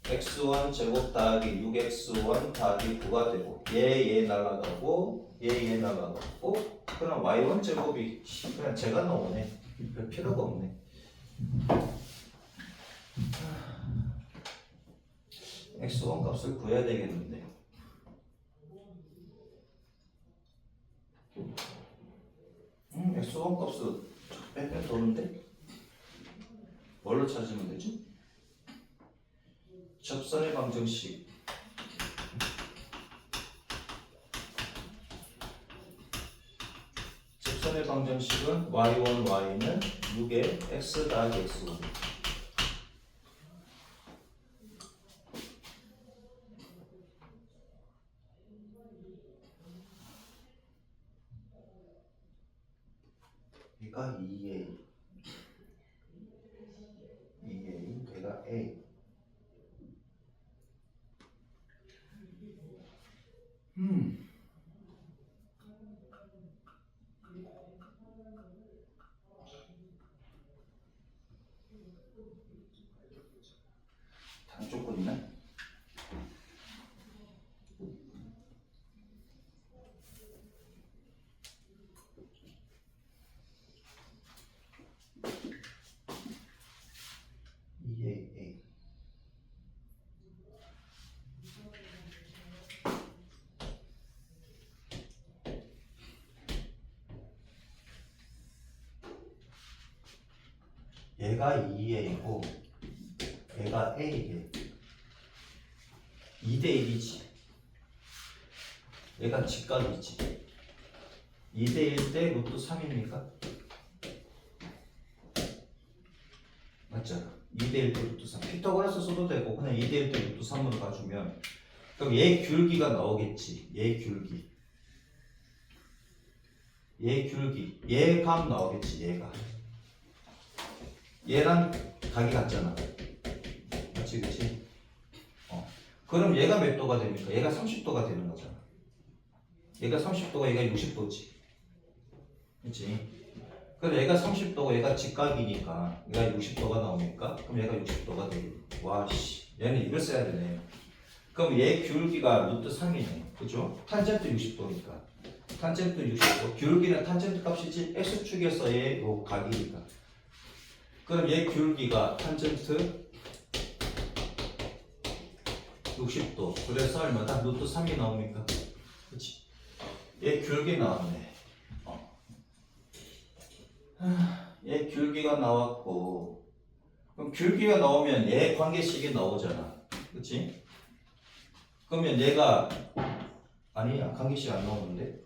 Speaker 1: x1 제곱 더하기 6x1 더하기 9가 되고 얘 날아가고 얘 날아가고 그럼 y1 제곱이 그냥 제가 나오네. 별 필요가 없네. x1 값을 구해야 되겠는데 x1 값을 빼빼 도는데 뭘로 찾으면 되지? 접선의 방정식 접선의 방정식은 y1, y는 6의 x 더하기 x1 얘가 2A 얘가 A 단 조건이네. 얘가 2A고 얘가 A래. 2대1이지. 얘가 직각이지. 2대1 대 루트 3입니까? 맞잖아. 2대1 대 루트 3. 피타고라스 써도 되고 그냥 2대1 대 루트 3으로 가주면 그럼 얘 귤기가 나오겠지. 얘 귤기. 얘 값 나오겠지. 얘가. 얘랑 각이 같잖아. 맞지, 그치? 그럼 얘가 몇 도가 됩니까? 얘가 30도가 되는 거잖아. 얘가 30도가 얘가 60도지. 그치? 그럼 얘가 30도고 얘가 직각이니까 얘가 60도가 나오니까 그럼 얘가 60도가 되고 와, 씨. 얘는 이걸 써야 되네. 그럼 얘 기울기가 루트 3이네. 그죠? 탄젠트 60도니까. 탄젠트 60도. 기울기는 탄젠트 값이지 x축에서의 요 각이니까. 그럼 얘 기울기가 탄젠트 60도. 그래서 얼마다? 루트 3이 나옵니까? 그치? 얘 기울기 나왔네. 얘 기울기가 나왔고, 그럼 기울기가 나오면 얘 관계식이 나오잖아. 그치? 그러면 얘가, 아니야, 관계식 안 나오는데?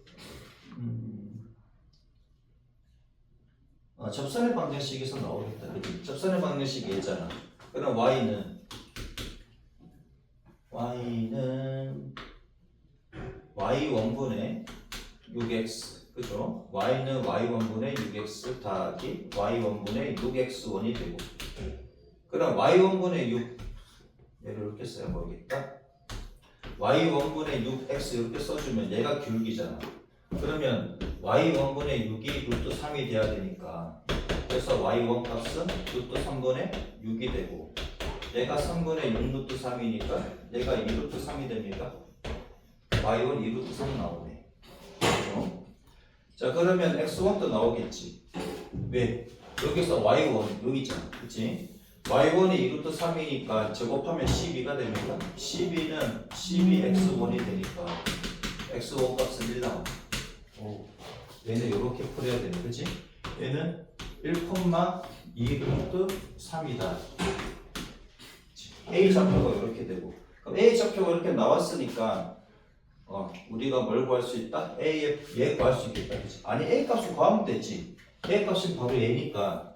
Speaker 1: 접선의 방정식에서 나오겠다. 그치? 접선의 방정식이 얘잖아. 그럼 y는 y1분의 6x 그죠? y는 y1분의 6x 더하기 y1분의 6x1이 되고 그럼 y1분의 6 얘를 이렇게 써야 모르겠다. y1분의 6x 이렇게 써주면 얘가 기울기잖아. 그러면 y1분의 6이 루트 3이 돼야 되니까 그래서 y1 값은 루트 3분의 6이 되고 얘가 3분의 6 루트 3이니까 얘가 2 루트 3이 됩니다. y1 2 루트 3 나오네. 그렇죠? 자 그러면 x1도 나오겠지. 왜? 여기서 y1 여기 있잖아. 그치? y1이 2루트 3이니까 제곱하면 12가 됩니다. 12는 12x1이 되니까 x1 값은 1 나옵니다. 얘는 이렇게 풀어야 되네, 그치? 얘는 1,2루트 3이다. A 좌표가 이렇게 되고, 그럼 A 좌표가 이렇게 나왔으니까 우리가 뭘 구할 수 있다? A의 얘 구할 수 있겠다, 그치? 아니 A 값을 구하면 되지. A 값은 바로 얘니까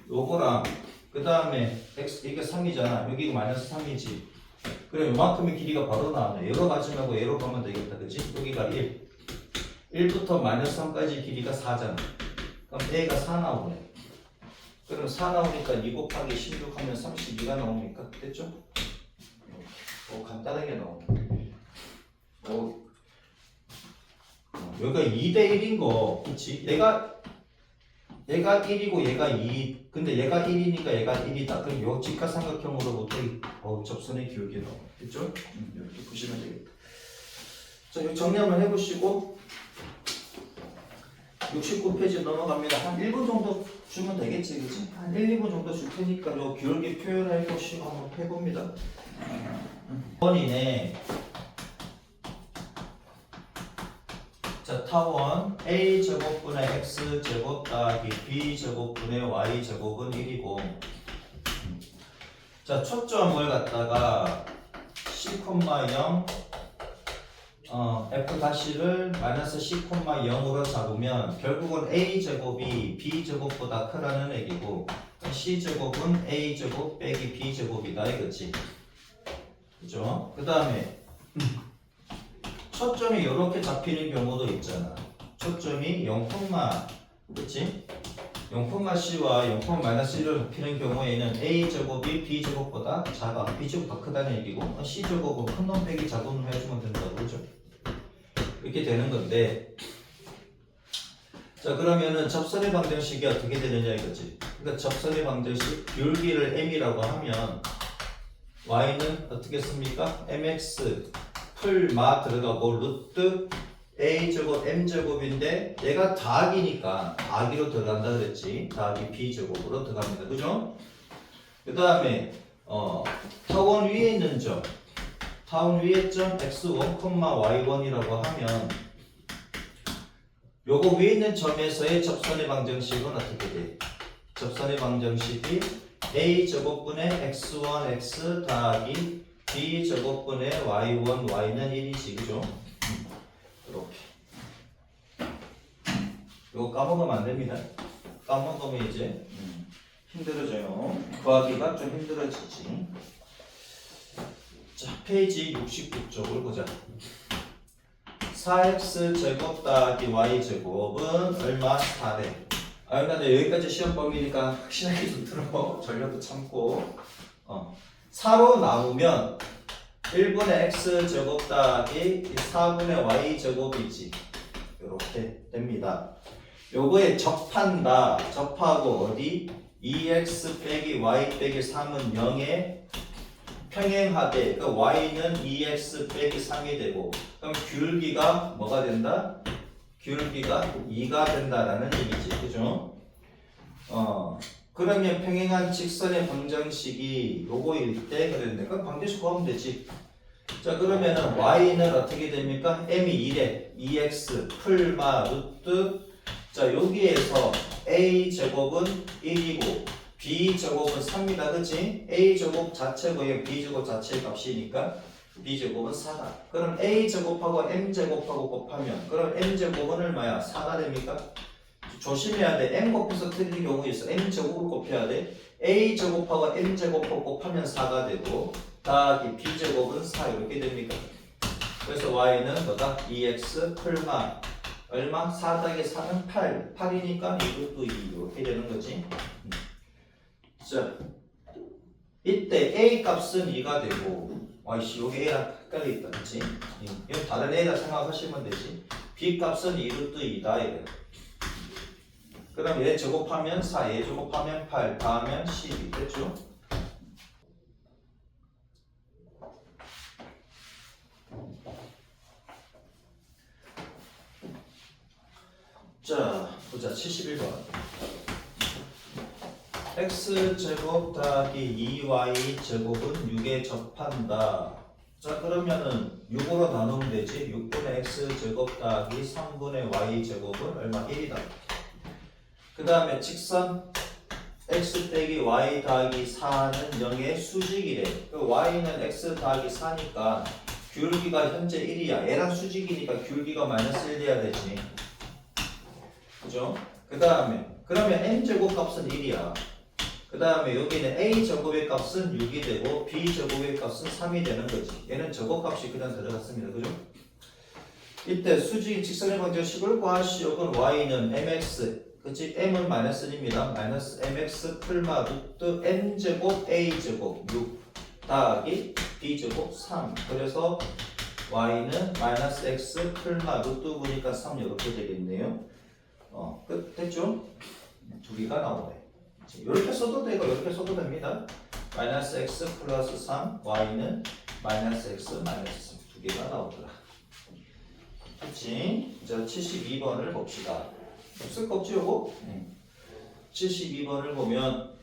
Speaker 1: 요거랑 그 다음에 x 이게 3이잖아. 여기가 마이너스 3이지. 그럼 요만큼의 길이가 바로 나오네. 얘로 가지 말고 얘로 가면 되겠다, 그치? 여기가 1. 1부터 마이너스 3까지 길이가 4잖아. 그럼 A가 4 나오네. 그럼 4 나오니까 2 곱하기 16 하면 32가 나옵니까? 됐죠? 간단하게 나오네. 여기가 2대 1인 거, 그치? 얘가 1이고 얘가 2. 근데 얘가 1이니까 얘가 1이다. 그럼 요 직각삼각형으로부터 접선의 기울기 나와. 됐죠? 이렇게 보시면 되겠다. 자, 이 정리 한번 해보시고 69페이지 넘어갑니다. 한 1분 정도 주면 되겠지, 그치? 한 1, 2분 정도 줄 테니까 요 기울기 표현해 보시고 한번 해봅니다. 원이네. 자, 타원 a 제곱분의 x 제곱 더하기 b 제곱분의 y 제곱은 1이고, 자, 초점을 갖다가 c,0 f 다시를 마이너스 c,0으로 잡으면 결국은 a 제곱이 b 제곱보다 크다는 얘기고, c 제곱은 a 제곱 빼기 b 제곱이다 이거지. 그죠? 그 다음에 초점이 이렇게 잡히는 경우도 있잖아. 초점이 0, 그치? 0,c와 0,-1로 잡히는 경우에는 a 제곱이 b 제곱보다 작아. b 제곱보다 크다는 얘기고, c 제곱은 큰 놈 빼기 작은 놈 해주면 된다고, 그죠? 이렇게 되는 건데, 자, 그러면은 접선의 방정식이 어떻게 되느냐 이거지. 그러니까 접선의 방정식 기울기를 m이라고 하면 y는 어떻게 씁니까? mx 풀마 들어가고 루트 a 제곱 m 제곱인데 얘가 더하기니까 더하기로 들어간다 그랬지. 더하기 b 제곱으로 들어갑니다. 그죠? 그 다음에 타원 위에 있는 점, 타원 위에 점 x1, y1이라고 하면 요거 위에 있는 점에서의 접선의 방정식은 어떻게 돼? 접선의 방정식이 a 제곱분의 x1, x 더하기 b 제곱분의 y1, y는 1이지, 그죠? 이렇게. 이거 까먹으면 안 됩니다. 까먹으면 이제 힘들어져요. 구하기가 좀 힘들어지지. 자, 페이지 69쪽을 보자. 4x 제곱 더하기 y 제곱은 얼마? 4래. 그러니까 여기까지 시험 범위니까 확실하게 좀 들어. 전력도 참고. 4로 나오면 1분의 x 제곱 더하기 4분의 y 제곱이지. 이렇게 됩니다. 요거에 접한다. 접하고 어디? 2x 빼기 y 빼기 3은 0에 평행하되 그 y는 2x 빼기 3이 되고, 그럼 기울기가 뭐가 된다? 기울기가 2가 된다라는 얘기지. 그죠? 그러면 평행한 직선의 방정식이 요거일 때 그랬는데 그럼 방정식 구하면 되지. 자, 그러면은 y는 어떻게 됩니까? m이 1에 2x 풀마 루트, 자, 여기에서 a 제곱은 1이고 b 제곱은 3이다, 그치? a 제곱 자체고 b 제곱 자체의 값이니까 b 제곱은 4다. 그럼 a 제곱하고 m 제곱하고 곱하면 그럼 m 제곱은 얼마야? 4가 됩니까? 조심해야 돼. m 곱해서 틀리는 경우 있어. m 제곱을 곱해야 돼. a 제곱하고 m 제곱하고 곱하면 4가 되고 더하기 b 제곱은 4 이렇게 됩니까? 그래서 y는 뭐다? 2x 풀마 얼마? 4 더하기 4는 8. 8이니까 이것도 2 이렇게 되는 거지. 자, 이때 a 값은 2가 되고, 아이씨 여기 a랑 헷갈려 있다, 그렇지? 이건 다른 a라 생각하시면 되지. b 값은 2루트 2다 이래. 그럼 얘 제곱하면 4, 얘 제곱하면 8, 더하면 12 됐죠? 자, 보자. 71번. x제곱 더하기 2y 제곱은 6에 접한다. 자 그러면은 6으로 나누면 되지. 6분의 x제곱 더하기 3분의 y제곱은 얼마? 1이다. 그 다음에 직선 x 빼기 y 더하기 4는 0의 수직이래. 그 y는 x 더하기 4니까 기울기가 현재 1이야. 얘랑 수직이니까 기울기가 마이너스 1 돼야 되지. 그죠? 그 다음에 그러면 n제곱 값은 1이야. 그 다음에 여기는 a제곱의 값은 6이 되고 b제곱의 값은 3이 되는 거지. 얘는 제곱값이 그냥 들어갔습니다. 그죠? 이때 수직 직선의 방정식을 구하시오. y는 mx 그치? m은 마이너스 1입니다. 마이너스 mx 풀마 루트 n제곱 a제곱 6 더하기 b제곱 3. 그래서 y는 마이너스 x 풀마 루트 보니까 3 이렇게 되겠네요. 끝 됐죠? 두 개가 나오네. 이렇게 써도 되고 이렇게 써도 됩니다. 마이너스 x 플러스 3 y는 마이너스 x 마이너스 3 두 개가 나오더라. 그치? 자 72번을 봅시다. 없을 거 없지 요거? 72번을 보면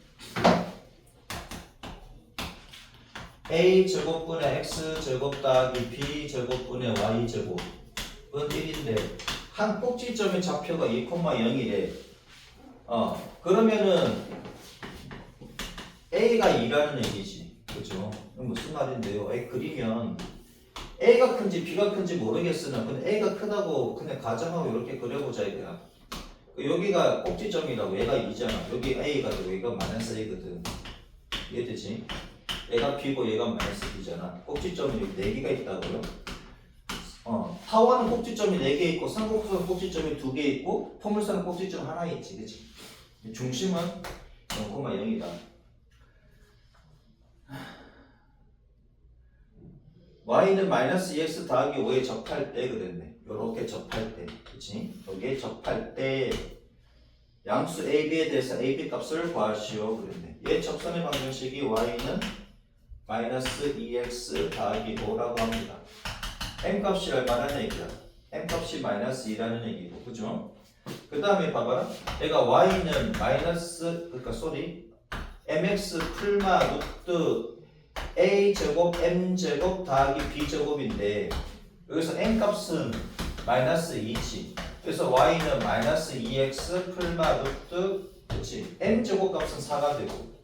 Speaker 1: a제곱분의 x제곱 더하기 b제곱분의 y제곱은 1인데 한 꼭지점의 좌표가 2,0이래. 그러면은 a가 2라는 얘기지. 그죠? 무슨 말인데요? 그리면 a가 큰지 b가 큰지 모르겠으나 근데 a가 크다고 그냥 가정하고 이렇게 그려보자 이거야. 여기가 꼭지점이라고. 얘가 2잖아. 여기 a가 되고 얘가 마이너스 a거든. 이해되지? 얘가 b고 얘가 마이너스 b잖아. 꼭지점이 4개가 있다고요? 타원은 꼭지점이 4개 있고 삼각형은 꼭지점이 2개 있고 포물선은 꼭지점 하나 있지. 그치? 중심은 0,0이다. y는 마이너스 2x 더하기 5에 접할 때 그랬네. 요렇게 접할 때. 그치? 여기에 접할 때 양수 AB에 대해서 AB 값을 구하시오. 그랬네. 얘 접선의 방정식이 y는 마이너스 2x 더하기 5라고 합니다. m 값이 얼마라는 얘기야? m 값이 마이너스 2라는 얘기고. 그죠? 그 다음에 봐봐라. 얘가 y는 마이너스 mx 풀마 루트 a제곱 m제곱 더하기 b제곱인데 여기서 m 값은 마이너스 2지. 그래서 y는 마이너스 2x 풀마 루트 그치? m제곱 값은 4가 되고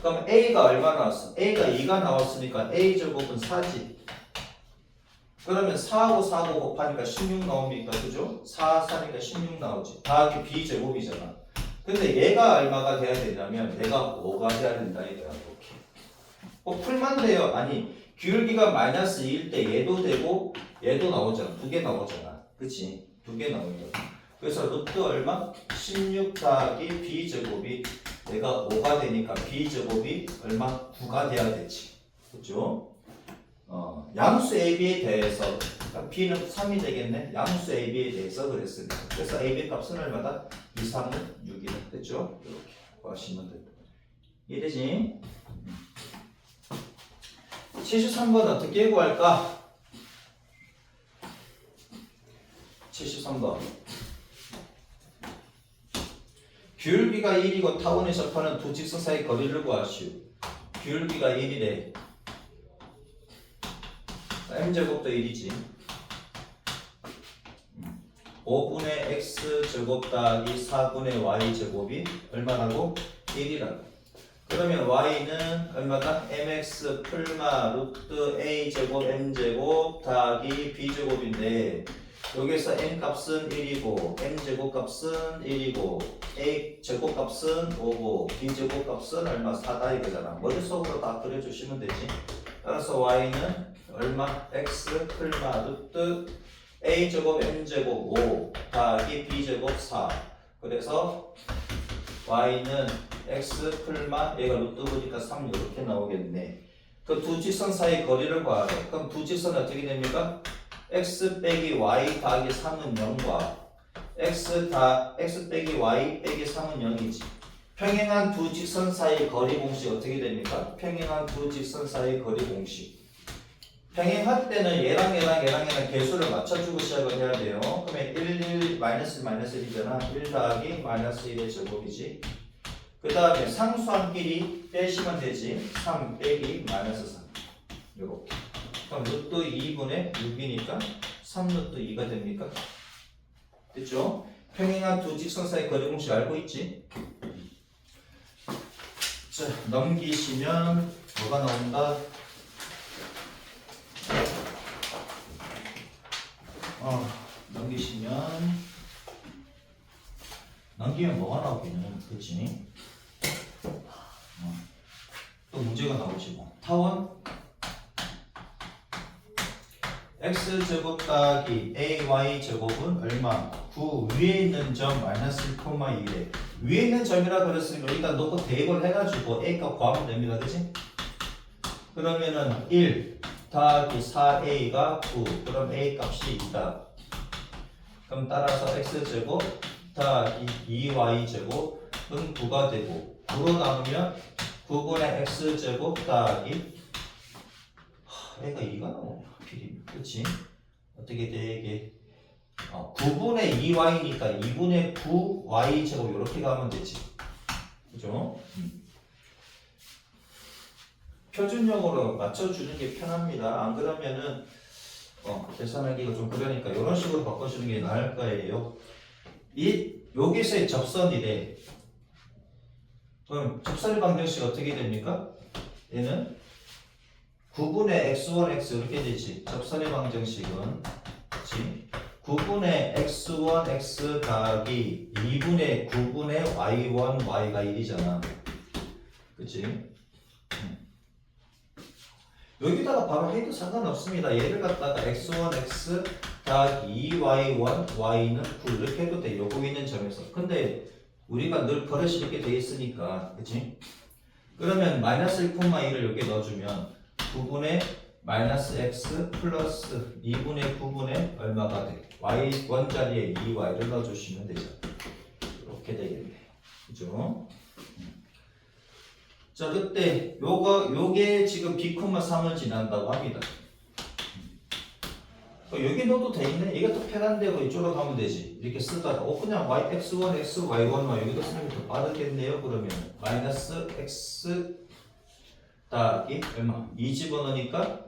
Speaker 1: 그럼 a가 얼마 나왔어? a가 2가 나왔으니까 a제곱은 4지. 그러면 4하고 4하고 곱하니까 16 나옵니까? 그죠? 4, 4니까 16 나오지. 더하기 b제곱이잖아. 근데 얘가 얼마가 돼야 되냐면 얘가 5가 돼야 된다 이거야. 이렇게. 풀만 돼요. 아니 기울기가 마이너스 2일 때 얘도 되고 얘도 나오잖아. 두 개 나오잖아. 그치? 두 개 나오잖아. 그래서 루트 얼마? 16 더하기 b제곱이 얘가 5가 되니까 b제곱이 얼마? 9가 돼야 되지. 그죠? 양수 AB에 대해서 B는 3이 되겠네. 양수 AB에 대해서 그랬습니다. 그래서 AB 값은 얼마다? 2, 3은 6이다. 됐죠? 이렇게 구하시면 됩니다. 이해되지? 73번 어떻게 구할까? 73번 기울기가 1이고 타원에 접하는 두 직선 사이 거리를 구하시오. 기울기가 1이래. m제곱도 1이지. 5분의 x제곱 더하기 4분의 y제곱이 얼마라고? 1이라고. 그러면 y는 얼마다? mx 풀마 루트 a제곱 m제곱 더하기 b제곱인데 여기서 n 값은 1이고 m제곱 값은 1이고 a 제곱 값은 5고 b제곱 값은 얼마? 4다 이거잖아. 머릿속으로 다 그려주시면 되지. 따라서 y는 얼마? x 풀마 루트 a제곱 m제곱 5 더하기 b제곱 4. 그래서 y는 x 풀마 얘가 루트 보니까 3 이렇게 나오겠네. 그 두 직선 사이 거리를 구하래. 그럼 두 직선은 어떻게 됩니까? x 빼기 y 더하기 3은 0과 x 빼기 y 빼기 3은 0이지. 평행한 두 직선 사이 거리 공식 어떻게 됩니까? 평행한 두 직선 사이 거리 공식. 평행할 때는 얘랑 개수를 맞춰주고 시작을 해야 돼요. 그러면 1, 1, 마이너스 1이잖아. 1 더하기 마이너스 1의 제곱이지. 그 다음에 상수함끼리 빼시면 되지. 3 빼기 마이너스 3 요렇게. 그럼 루트 2분의 6이니까 3 루트 2가 됩니까? 됐죠? 평행한 두 직선 사이 거리 공식 알고 있지? 자, 넘기시면 뭐가 나온다? 넘기면 뭐가 나오겠냐? 그치? 또 문제가 나오지 뭐. 타원 x제곱 따기 ay제곱은 얼마? 9 위에 있는 점 마이너스 1,2래. 위에 있는 점이라 그랬으니까 일단 놓고 대입을 해가지고 a값 구하면 됩니다. 그치? 그러면은 1 더하기 4a가 9. 그럼 a 값이 2다. 그럼 따라서 x제곱 더하기 2y제곱은 9가 되고 9로 나누면 9분의 x제곱 더하기 애가 2가 나오냐 필이. 그치? 어떻게 돼 이게 9분의 2y니까 2분의 9y제곱 이렇게 가면 되지. 그죠? 표준형으로 맞춰주는 게 편합니다. 안 그러면은 계산하기가 좀 그러니까 이런 식으로 바꿔주는 게 나을 거예요. 여기서의 접선이래. 그럼 접선의 방정식 어떻게 됩니까? 얘는 9분의 x1, x 이렇게 되지. 접선의 방정식은 그치? 9분의 x1, x 더하기 2분의 9분의 y1, y가 1이잖아. 그치? 여기다가 바로 해도 상관없습니다. 얘를 갖다가 x1, x 더하기 2y1, y는 9 이렇게 해도 돼. 요거 있는 점에서. 근데 우리가 늘 버릇이 이렇게 돼 있으니까, 그치? 그러면 마이너스 1,2를 여기 넣어주면 9분의 마이너스 x 플러스 2분의 9분의 얼마가 돼? y1 자리에 2y를 넣어주시면 되죠. 이렇게 되겠네. 그죠? 자, 그때 요게 지금 b,3을 지난다고 합니다. 여기 넣어도 되겠네. 이게 또 편한데고 이쪽으로 가면 되지. 이렇게 쓰다가 그냥 x1, x, y1, 여기도 쓰는 게 더 빠르겠네요. 그러면 마이너스 x 더하기 얼마? 2 집어넣으니까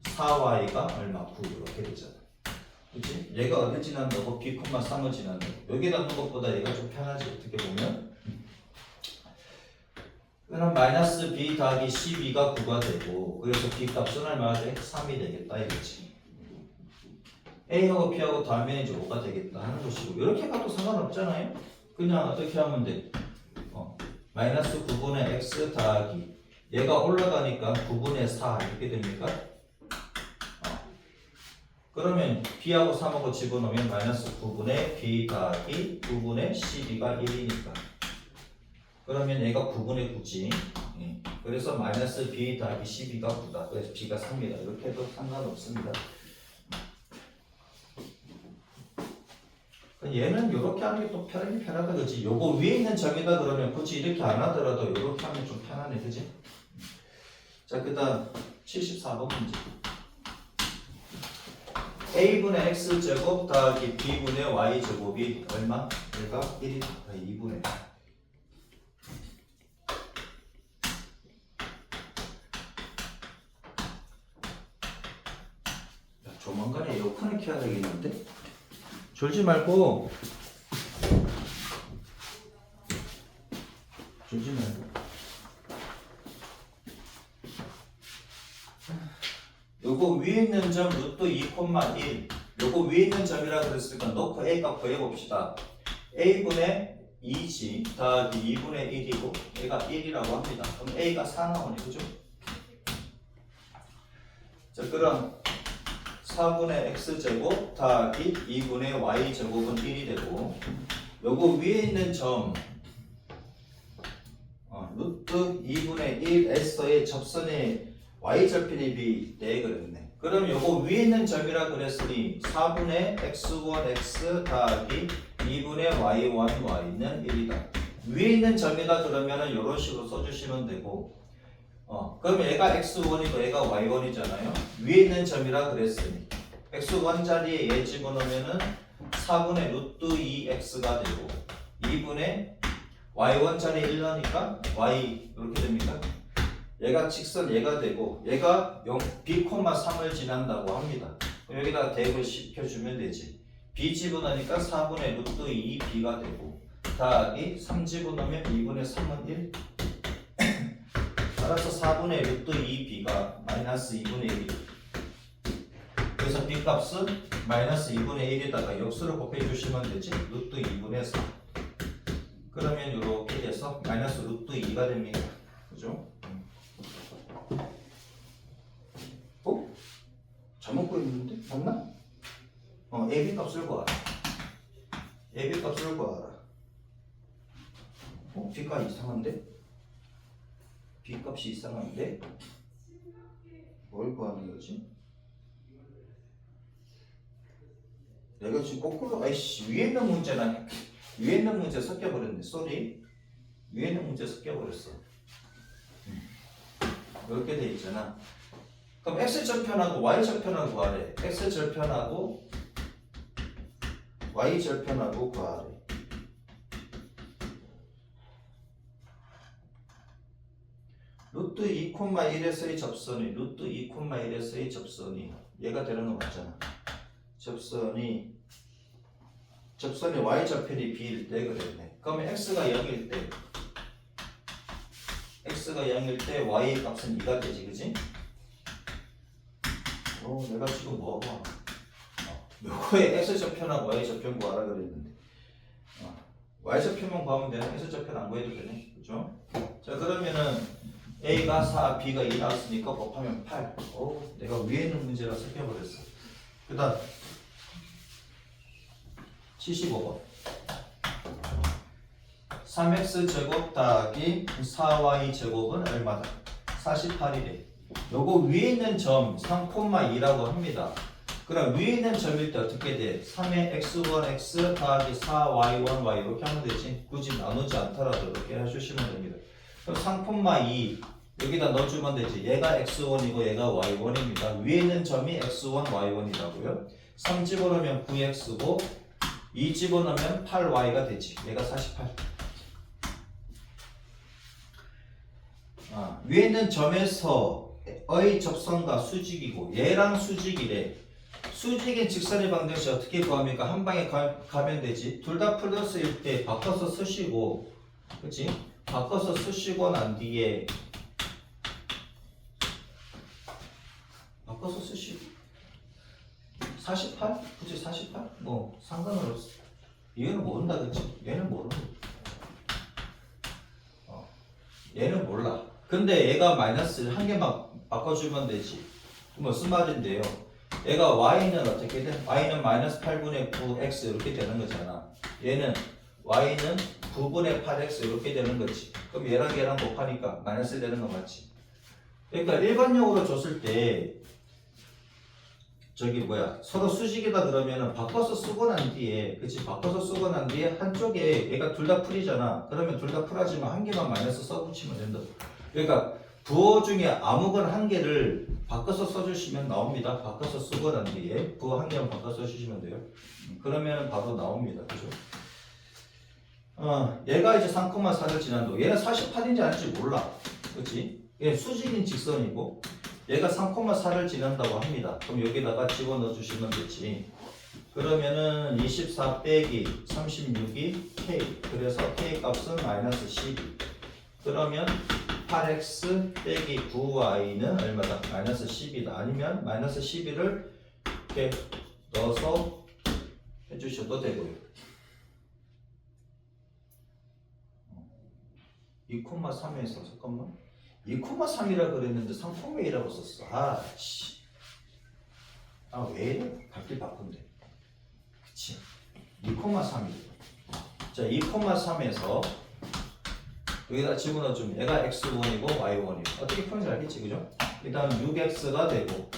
Speaker 1: 4y가 얼마? 9 이렇게 되잖아. 그치? 얘가 어디 지난다고? b,3을 지난다고. 여기다 넣는 것보다 얘가 좀 편하지. 어떻게 보면. 그럼 마이너스 b 더하기 12가 9가 되고 그래서 b 값은 얼마가 돼? 3이 되겠다 이거지. a하고 b하고 더하면 이제 5가 되겠다 하는 것이고 이렇게 가도 상관없잖아요. 그냥 어떻게 하면 돼? 마이너스 9분의 x 더하기 얘가 올라가니까 9분의 4 이렇게 됩니까? 그러면 b하고 3하고 집어넣으면 마이너스 9분의 b 더하기 9분의 12가 1이니까 그러면 얘가 9분의 9지. 그래서 마이너스 b 더하기 12가 9다. 그래서 b가 3이다. 이렇게 해도 상관없습니다. 얘는 이렇게 하는 게 또 편하다, 그치? 요거 위에 있는 점이다 그러면 굳이 이렇게 안 하더라도 이렇게 하면 좀 편하네, 그치? 자, 그 다음 74번 문제. a분의 x제곱 더하기 b분의 y제곱이 얼마? 얘가 1이 2분의 조만간에 에어컨을 켜야 되겠는데? 졸지 말고 요거 위에 있는 점 루트 2,1 요거 위에 있는 점이라 그랬으니까 놓고 a 값 구해봅시다. a분의 2지 더하기 2분의 1이고 얘가 1이라고 합니다. 그럼 a가 4 나오네, 그죠? 자, 그럼 4분의 x제곱 더하기 2분의 y제곱은 1이 되고 요거 위에 있는 점 루트 2분의 1에서의 접선의 y절편의 비 4 그랬네. 그럼 요거 위에 있는 점이라 그랬으니 4분의 x1x 더하기 2분의 y1 y는 1이다. 위에 있는 점이다 그러면은 요런 식으로 써주시면 되고 그럼 얘가 x1이고 얘가 y1이잖아요. 위에 있는 점이라 그랬으니 x1 자리에 얘 집어넣으면은 4분의 루트 2x가 되고 2분의 y1 자리 1 넣으니까 y 이렇게 됩니까? 얘가 직선 얘가 되고 얘가 b, 3을 지난다고 합니다. 여기다 대입을 시켜주면 되지. b 집어넣으니까 4분의 루트 2b가 되고 더하기 3 집어넣으면 2분의 3은 1. 따라서 4분의 루트 2b가 마이너스 2분의 1이. 그래서 b 값은 마이너스 2분의 1에다가 역수를 곱해주시면 되지. 루트 2분의 4. 그러면 이렇게 돼서 마이너스 루트 2가 됩니다. 그죠? 잘못 그렸는데? 맞나? AB 값을 구하라. AB 값을 구하라. B가 이상한데? B 값이 이상한데? 뭘 구하는 거지? 내가 지금 거꾸로, 아이씨, 위에 있는 문제랑, 위에 있는 문제 섞여버렸네. 쏘리. 위에 있는 문제 섞여버렸어. 이렇게 돼 있잖아. 그럼 x절편하고 y절편하고 구하래. x절편하고 y절편하고 구하래. 루트 2,1에서의 접선이 루트 2,1에서의 접선이 얘가 되는 거 맞잖아. 접선이 y절편이 b일 때 그랬네. 그러면 x가 0일 때 y의 값은 2가 되지, 그지? 내가 지금 뭐 봐? 요거에 x절편하고 y절편 구하라 그랬는데 y절편만 구하면 되나? x절편 안 구해도 되네, 그죠? 자, 그러면은 a가 4, b가 2 나왔으니까 곱하면 8. 내가 위에 있는 문제라 섞여버렸어. 그 다음 75번 3x 제곱 더하기 4y 제곱은 얼마다? 48이래. 요거 위에 있는 점 3,2라고 합니다. 그럼 위에 있는 점일 때 어떻게 돼? 3의 x1x 더하기 4y1y 이렇게 하면 되지. 굳이 나누지 않더라도 이렇게 해주시면 됩니다. 그럼 3,2 여기다 넣어주면 되지. 얘가 x1이고 얘가 y1입니다. 위에 있는 점이 x1, y1이라고요. 3 집어넣으면 9x고 2 집어넣으면 8y가 되지. 얘가 48. 위에 있는 점에서의 접선과 수직이고 얘랑 수직이래. 수직인 직선의 방정식 어떻게 구합니까? 한 방에 가면 되지. 둘 다 플러스일 때 바꿔서 쓰시고, 그치? 바꿔서 쓰시고 난 뒤에 바꿔서 쓰시고 48? 굳이 48? 뭐 상관은 없어. 얘는 모른다, 그치? 얘는 모르고 얘는 몰라. 근데 얘가 마이너스 한 개만 바꿔주면 되지. 무슨 말인데요? 얘가 y는 어떻게 돼? y는 마이너스 8분의 9x 이렇게 되는 거잖아. 얘는 y는 9분의 8x 이렇게 되는 거지. 그럼 얘랑 곱하니까 마이너스 되는 거 맞지? 그러니까 일반적으로 줬을 때 서로 수직이다 그러면은 바꿔서 쓰고 난 뒤에, 그치? 바꿔서 쓰고 난 뒤에 한쪽에 얘가 둘 다 풀이잖아. 그러면 둘 다 풀하지만 한 개만 마이너스 써붙이면 된다. 그러니까 부호 중에 아무거나 한 개를 바꿔서 써주시면 나옵니다. 바꿔서 쓰고 난 뒤에 부호 한 개만 바꿔서 써주시면 돼요. 그러면 바로 나옵니다. 그죠? 얘가 이제 3,4를 지난다고. 얘는 48인지 아닌지 몰라. 그치? 얘 수직인 직선이고 얘가 3,4를 지난다고 합니다. 그럼 여기다가 집어넣어 주시면 되지. 그러면은 24 빼기 36이 k. 그래서 k 값은 마이너스 12. 그러면 8x 빼기 9y는 얼마다? 마이너스 10이다. 아니면 마이너스 12를 이렇게 넣어서 해주셔도 되고요. 2,3에서 잠깐만 2,3이라 그랬는데 3,2라고 썼어. 왜 이래? 바뀔 바꾼데. 그치? 2,3이. 자, 2,3에서 여기다 집어넣어주면 얘가 x1이고 y1이고 어떻게 푸는지 알겠지? 그죠? 그 다음 6x가 되고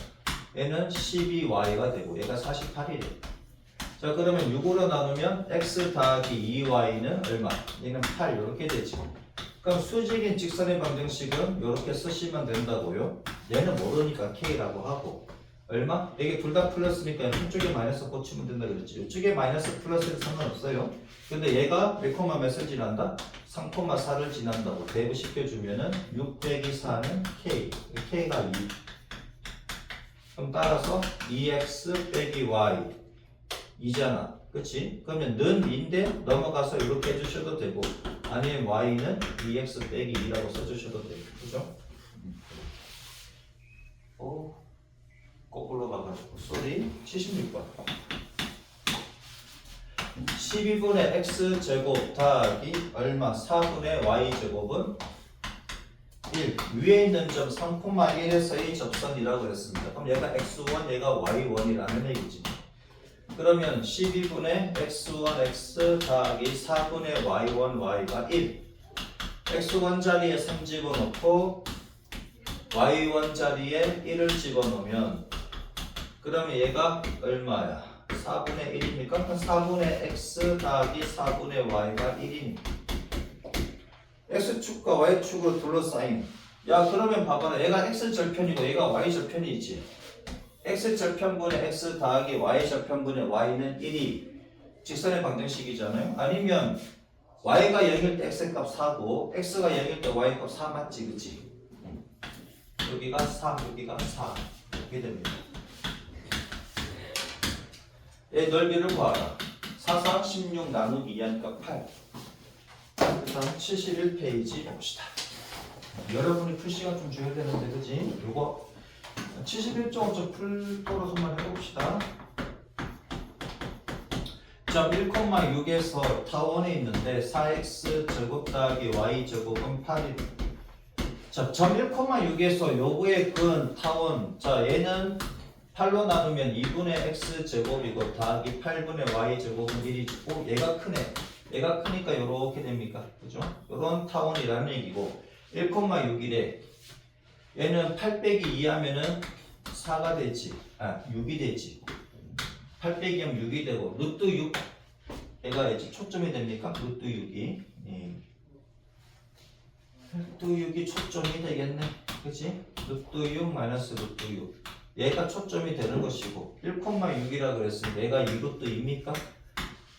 Speaker 1: 얘는 12y가 되고 얘가 48이래. 자, 그러면 6으로 나누면 x 더하기 2y는 얼마? 얘는 8 이렇게 되지. 그럼 수직인 직선의 방정식은 이렇게 쓰시면 된다고요. 얘는 모르니까 k라고 하고 얼마? 이게 둘 다 플러스니까 한쪽에 마이너스 꽂히면 된다 그랬지. 이쪽에 마이너스 플러스는 상관없어요. 근데 얘가 몇 콤마 몇을 지난다? 3,4를 지난다고 대입시켜주면은 6 빼기 4는 K. K가 2. 그럼 따라서 2x 빼기 y 2잖아. 그치? 그러면 는 2인데 넘어가서 이렇게 해주셔도 되고 아니면 y는 2x 빼기 2라고 써주셔도 되고 그죠? 오, 거꾸로 가가지고 쏘리 76번 12분의 x제곱 더하기 얼마 4분의 y제곱은 1 위에 있는 점 3,1에서의 접선이라고 그랬습니다. 그럼 얘가 x1 얘가 y1이라는 얘기지. 그러면 12분의 x1 x 더하기 4분의 y1 y가 1 x1 자리에 3 집어넣고 y1 자리에 1을 집어넣으면 그러면 얘가 얼마야? 4분의 1이니까 그럼 4분의 x 더하기 4분의 y가 1이니까 x축과 y축으로 둘러싸인 야 그러면 봐봐라 얘가 x절편이고 얘가 y절편이지 x절편분의 x 더하기 y절편분의 y는 1이 직선의 방정식이잖아요. 아니면 y가 0일 때 x값 4고 x가 0일 때 y값 4 맞지 그치? 여기가 4 여기가 4 이렇게 됩니다. 얘 넓이를 구하라. 4, 4, 16 나누기 2 하니까 8 그 다음 71페이지 봅시다. 여러분이 풀 시간 좀 줘야 되는데 그치? 요거 71쪽은 좀 풀도록 한번 해봅시다. 점 1,6에서 타원에 있는데 4x 제곱 더하기 y 제곱은 8이 자, 점 1,6에서 요거의 근 타원 자 얘는 8로 나누면 2분의 x 제곱이고 더하기 8분의 y 제곱은 1이고 얘가 크네. 얘가 크니까 요렇게 됩니까? 그죠? 요런 타원이라는 얘기고 1,6이래. 얘는 8 빼기 2 하면은 4가 되지. 6이 되지. 8 빼기 0 6이 되고 루트 6 얘가 이제 초점이 됩니까? 루트 6이 루트 6이 초점이 되겠네. 그치? 루트 6 마이너스 루트 6 얘가 초점이 되는 것이고 1,6이라 그랬으면 얘가 2루트입니까?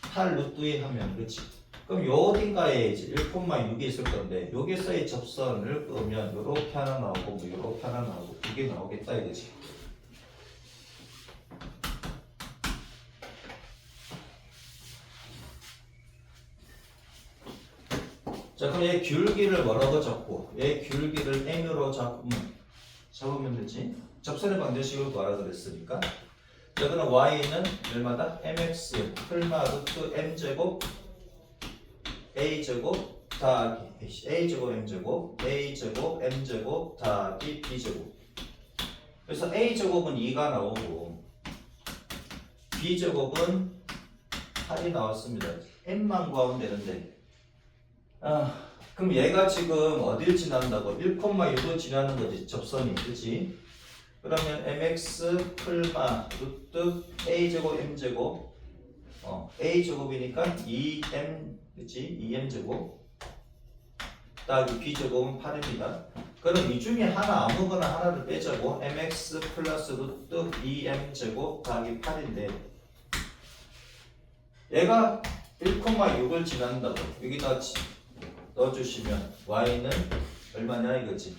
Speaker 1: 8 루트 2 하면 그치? 그럼 요 어딘가에 이제 1,6이 있을 건데 여기서의 접선을 끄면 요렇게 하나 나오고 뭐 요렇게 하나 나오고 두 개 나오겠다 이거지. 자 그럼 얘 기울기를 뭐라고 잡고 얘 기울기를 n으로 잡으면 되지. 접선의 방정식을 구하라 그랬으니까 자 그럼 y는 얼마다? mx 풀마 루트 m제곱 a제곱 더하기 a제곱 m제곱 a제곱 m제곱 더하기 b제곱 그래서 a제곱은 2가 나오고 b제곱은 8이 나왔습니다. m만 구하면 되는데 그럼 얘가 지금 어딜 지난다고? 1,6을 지나는 거지 접선이 그치? 그러면 mx 풀마 루트 a제곱 m제곱 a제곱이니까 2m 그치? 2m제곱 더하기 b제곱은 8입니다. 그럼 이 중에 하나 아무거나 하나를 빼자고 mx 플러스 루트 2m제곱 더하기 8인데 얘가 1,6을 지난다고 여기다 넣어주시면 y는 얼마냐 이거지.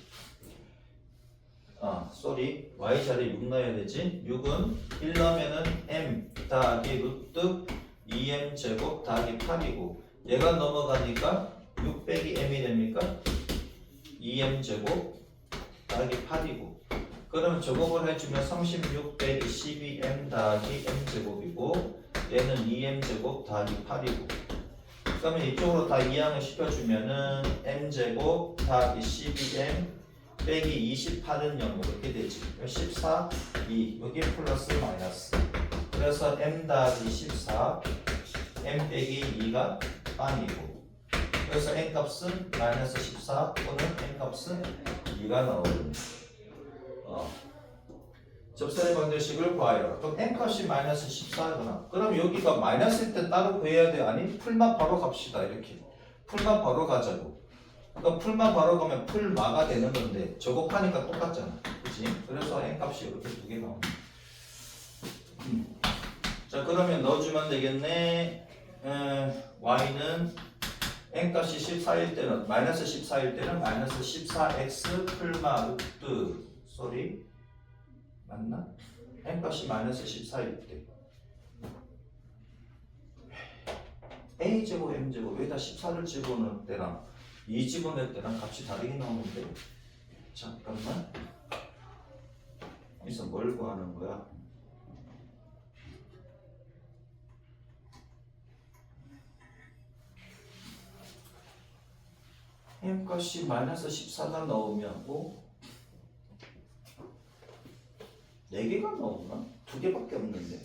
Speaker 1: y 자리에 6 넣어야 되지. 6은 1 넣으면은 m 더하기 루트 2m 제곱 더하기 8이고 얘가 넘어가니까 6 빼기 m이 됩니까? 2m 제곱 더하기 8이고 그러면 제곱을 해주면 36 빼기 12m 더하기 m 제곱이고 얘는 2m 제곱 더하기 8이고 그러면 이쪽으로 다 이항을 시켜주면은 m제곱 더하기 12m 빼기 28은 0 이렇게 되지. 14, 2 여기 플러스 마이너스 그래서 m 더하기 14 m 빼기 2가 빵이고 그래서 n 값은 마이너스 14 또는 n 값은 2가 나오는 접선의 방정식을 구하여. 그럼 n 값이 마이너스 14구나. 그럼 여기가 마이너스일 때 따로 구해야 돼? 아니 풀만 바로 갑시다. 이렇게 풀만 바로 가자고. 그러니까 풀만 바로 가면 풀마가 되는 건데 저곱하니까 똑같잖아. 그치? 그래서 n 값이 이렇게 두 개 나옵니다. 자 그러면 넣어주면 되겠네. y는 n값이 14일 때는 마이너스 14일 때는 마이너스 14x 풀마 루트 쏘리 맞나? n값이 마이너스 14일 때 a제곱 m제곱 여기다 14를 집어넣을 때랑 2 집어넣을 때랑 값이 다르게 나오는데 잠깐만 여기서 뭘 구하는 거야? m값이 마이너스 14가 나오면 뭐 4개가 나오나? 2개밖에 없는데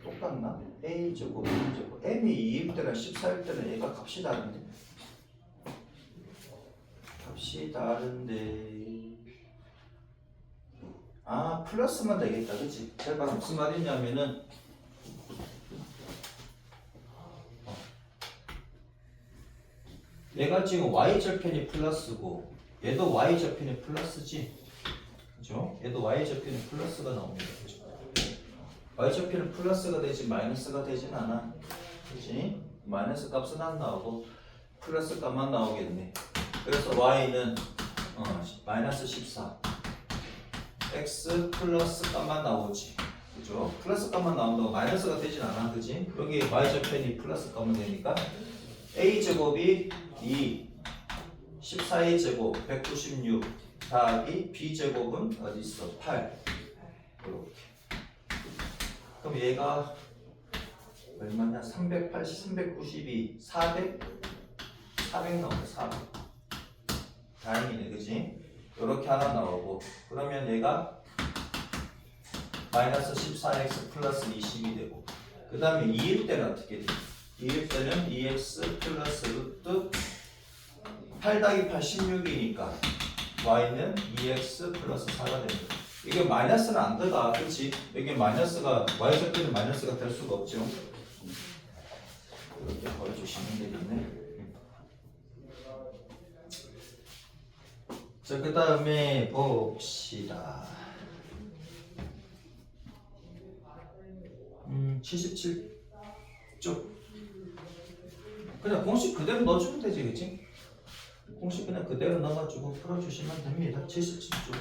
Speaker 1: 똑같나? a제곱 b제곱 m이 2일 때랑 14일 때는 얘가 값이 다른데 아 플러스만 되겠다 그치? 제가 무슨 말이냐면은 얘가 지금 y절편이 플러스고 얘도 y절편이 플러스지 그죠? 얘도 y절편이 플러스가 나옵니다 그죠? y절편은 플러스가 되지 마이너스가 되진 않아 그치? 마이너스 값은 안 나오고 플러스 값만 나오겠네 그래서 y는 마이너스 14 x 플러스 값만 나오지 그죠? 플러스 값만 나온다고 마이너스가 되진 않아 그지? 여기 y절편이 플러스 값만 되니까 a제곱이 2 14의 제곱 196 더하기 b제곱은 어디 있어? 8 이렇게 그럼 얘가 얼마냐? 380, 392 400 나오네 400 다행이네 그지? 이렇게 하나 나오고 그러면 얘가 마이너스 14x 플러스 20이 되고 그 다음에 2일 때는 어떻게 돼? 2일 때는 2x 플러스 루트 8 더하기 8 16이니까 y는 2x 플러스 4가 됩니다. 이게 마이너스는 안 들어가 그렇지? 이게 마이너스가 y절편은 마이너스가 될 수가 없죠. 이렇게 보여주시면 되겠네. 자, 그 다음에 봅시다. 77쪽 그냥 공식 그대로 넣어주면 되지 그치? 공식 그냥 그대로 넣어가지고 풀어주시면 됩니다. 77쪽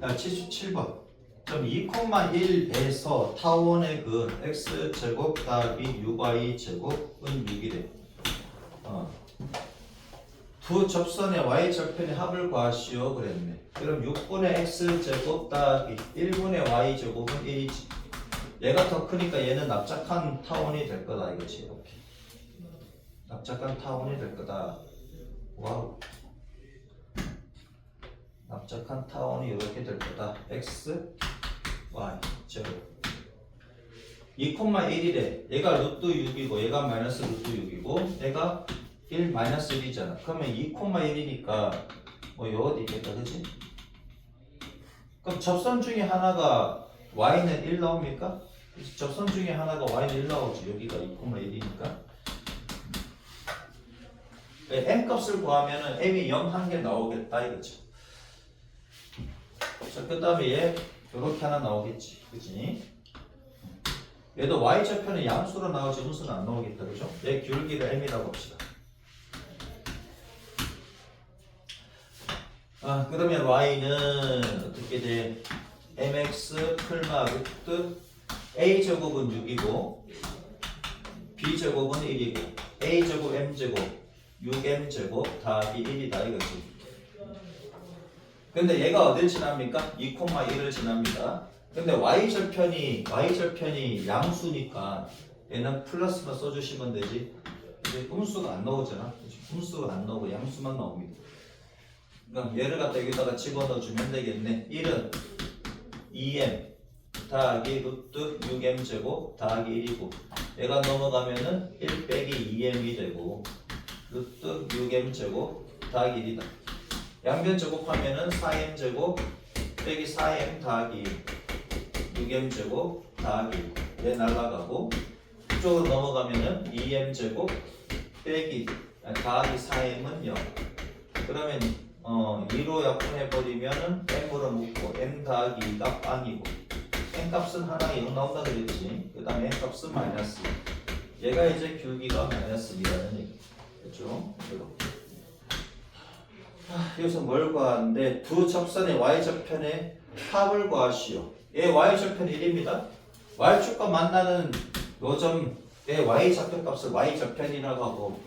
Speaker 1: 77번 점 2,1에서 타원의 근 x제곱 더하기 6y제곱은 6이래 두 접선의 y절편의 합을 구하시오 그랬네. 그럼 6분의 x제곱 더하기 1분의 y제곱은 1이지. 얘가 더 크니까 얘는 납작한 타원이 될 거다 이거지. 이렇게 납작한 타원이 될 거다. 와우. 납작한 타원이 이렇게 될 거다. x, y, 제곱 2,1이래. 얘가 루트 6이고 얘가 마이너스 루트 6이고 얘가 1 마이너스 1이잖아. 그러면 2,1이니까 뭐 요 어디 있겠다 그치? 그럼 접선 중에 하나가 y는 1 나옵니까? 접선 중에 하나가 y는 1 나오지. 여기가 2,1이니까 m 값을 구하면은 m이 0 한 개 나오겠다 이거죠. 자, 그 다음에 얘 요렇게 하나 나오겠지 그치? 얘도 y절편은 양수로 나오지 음수는 안 나오겠다 그죠? 얘 기울기를 m이라고 합시다. 그러면 y는 어떻게 돼? mx 풀마 루트 a제곱은 6이고 b제곱은 1이고 a제곱 m제곱 6m제곱 더하기 1이다 이거지. 근데 얘가 어딜 지납니까? 2,1을 지납니다. 근데 y절편이 양수니까 얘는 플러스만 써주시면 되지. 이제 음수가 안 나오잖아. 음수가 안 나오고 양수만 나옵니다. 그럼 얘를 갖다 여기다가 집어넣어 주면 되겠네. 1은 2m 더하기 루트 6m 제곱 더하기 1이고 얘가 넘어가면은 1 빼기 2m이 되고 루트 6m 제곱 더하기 1이다. 양변 제곱하면은 4m 제곱 빼기 4m 더하기 6m 제곱 더하기 1. 얘 날라가고 이쪽으로 넘어가면은 2m 제곱 빼기 더하기 4m은 0. 그러면 2로 약분해버리면은 m으로 묶고 m 더하기 2가 빵이고 n값은 하나 0 나온다 그랬지. 그 다음에 n값은 마이너스. 얘가 이제 기울기가 마이너스 2라는 얘기. 그렇죠? 이렇게. 여기서 뭘 구하는데 두 접선의 y절편의 합을 구하시오. 얘 y절편 1입니다. y축과 만나는 요점의 y좌표값을 y절편이라고 하고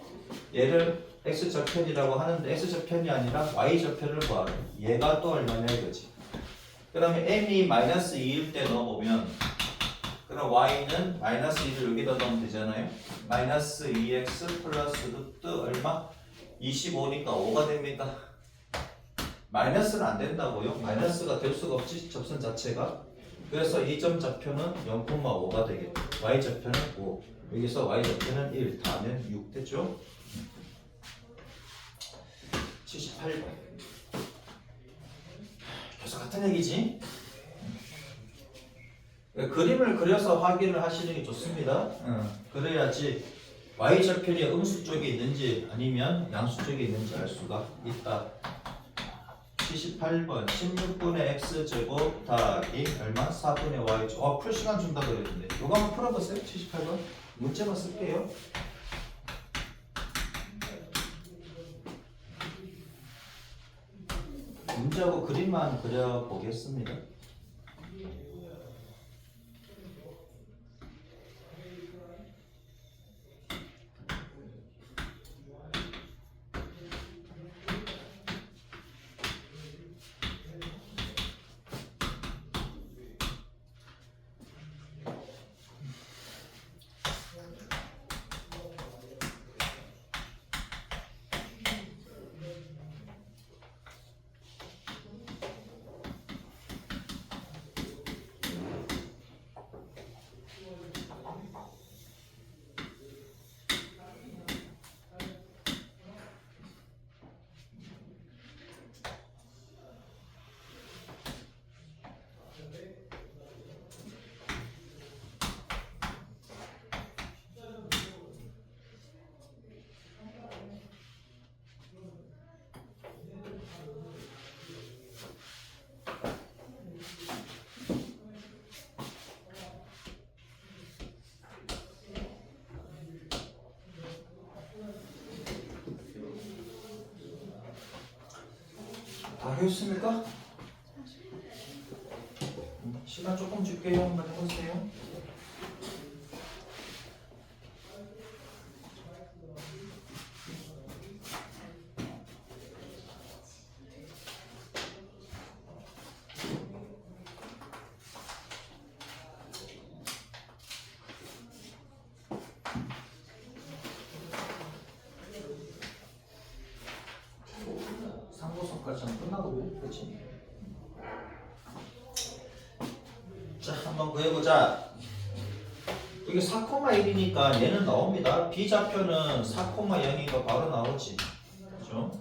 Speaker 1: 얘를 x절편이라고 하는데 x절편이 아니라 y절편을 구하래. 얘가 또 얼마냐 이거지. 그 다음에 m이 마이너스 2일 때 넣어보면 그럼 y는 마이너스 2를 여기다 넣으면 되잖아요. 마이너스 2x 플러스 루트 얼마? 25니까 5가 됩니다. 마이너스는 안 된다고요? 마이너스가 될 수가 없지 접선 자체가. 그래서 이 점 좌표는 0,5가 되겠다. y 좌표는 5. 여기서 y 좌표는 1. 다 하면 6 됐죠? 78번. 계속 같은 얘기지? 그림을 그려서 확인을 하시는 게 좋습니다. 그래야지 y절편이 음수 쪽에 있는지 아니면 양수 쪽에 있는지 알 수가 있다. 78번 16분의 x제곱 더하기 얼마? 4분의 y제곱. 풀 시간 준다 그랬는데 이거 한번 풀어보세요. 78번 문제만 쓸게요. 문제하고 그림만 그려보겠습니다. 다 해주십니까? 시간 조금 줄게요. 한번 해보세요. 상고선까지는 끝나거든요. 그렇지? 자, 한번 구해보자. 이게 4,1이니까 얘는 나옵니다. B좌표는 4,0이니까 바로 나오지. 그죠?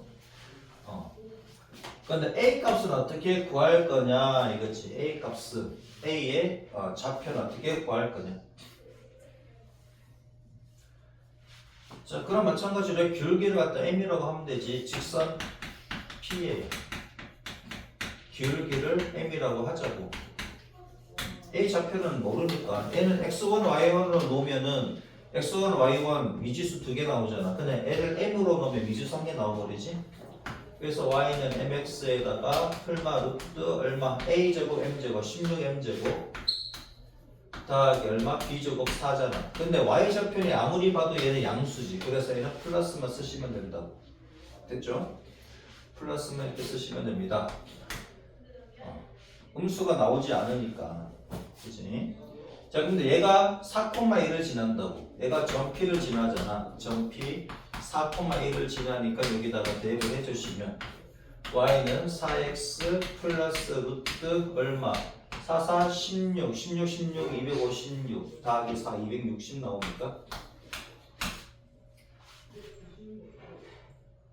Speaker 1: 근데 A 값은 어떻게 구할 거냐 이거지. A 값은 A의 좌표는 어떻게 구할 거냐. 자, 그럼 마찬가지로 기울기를 갖다 M이라고 하면 되지. 직선 P에 기울기를 M이라고 하자고. A 좌표는 모르니까 얘는 x1, y1으로 놓으면은 x1, y1 미지수 2개 나오잖아. 근데 L을 M으로 놓으면 미지수 3개 나와버리지. 그래서 y는 mx에다가 풀마 루트 얼마? a제곱 m제곱 16m제곱 더하기 얼마? b제곱 4잖아. 근데 y좌표는 아무리 봐도 얘는 양수지. 그래서 얘는 플러스만 쓰시면 된다고. 됐죠? 플러스만 이렇게 쓰시면 됩니다. 음수가 나오지 않으니까. 그치? 자, 근데 얘가 4,1을 지난다고. 얘가 점 P를 지나잖아. 점 P 4,1을 지나니까 여기다가 대입을 해주시면 y는 4x 플러스 루트 얼마? 4, 4, 16, 16, 16, 256 더하기 4, 260 나오니까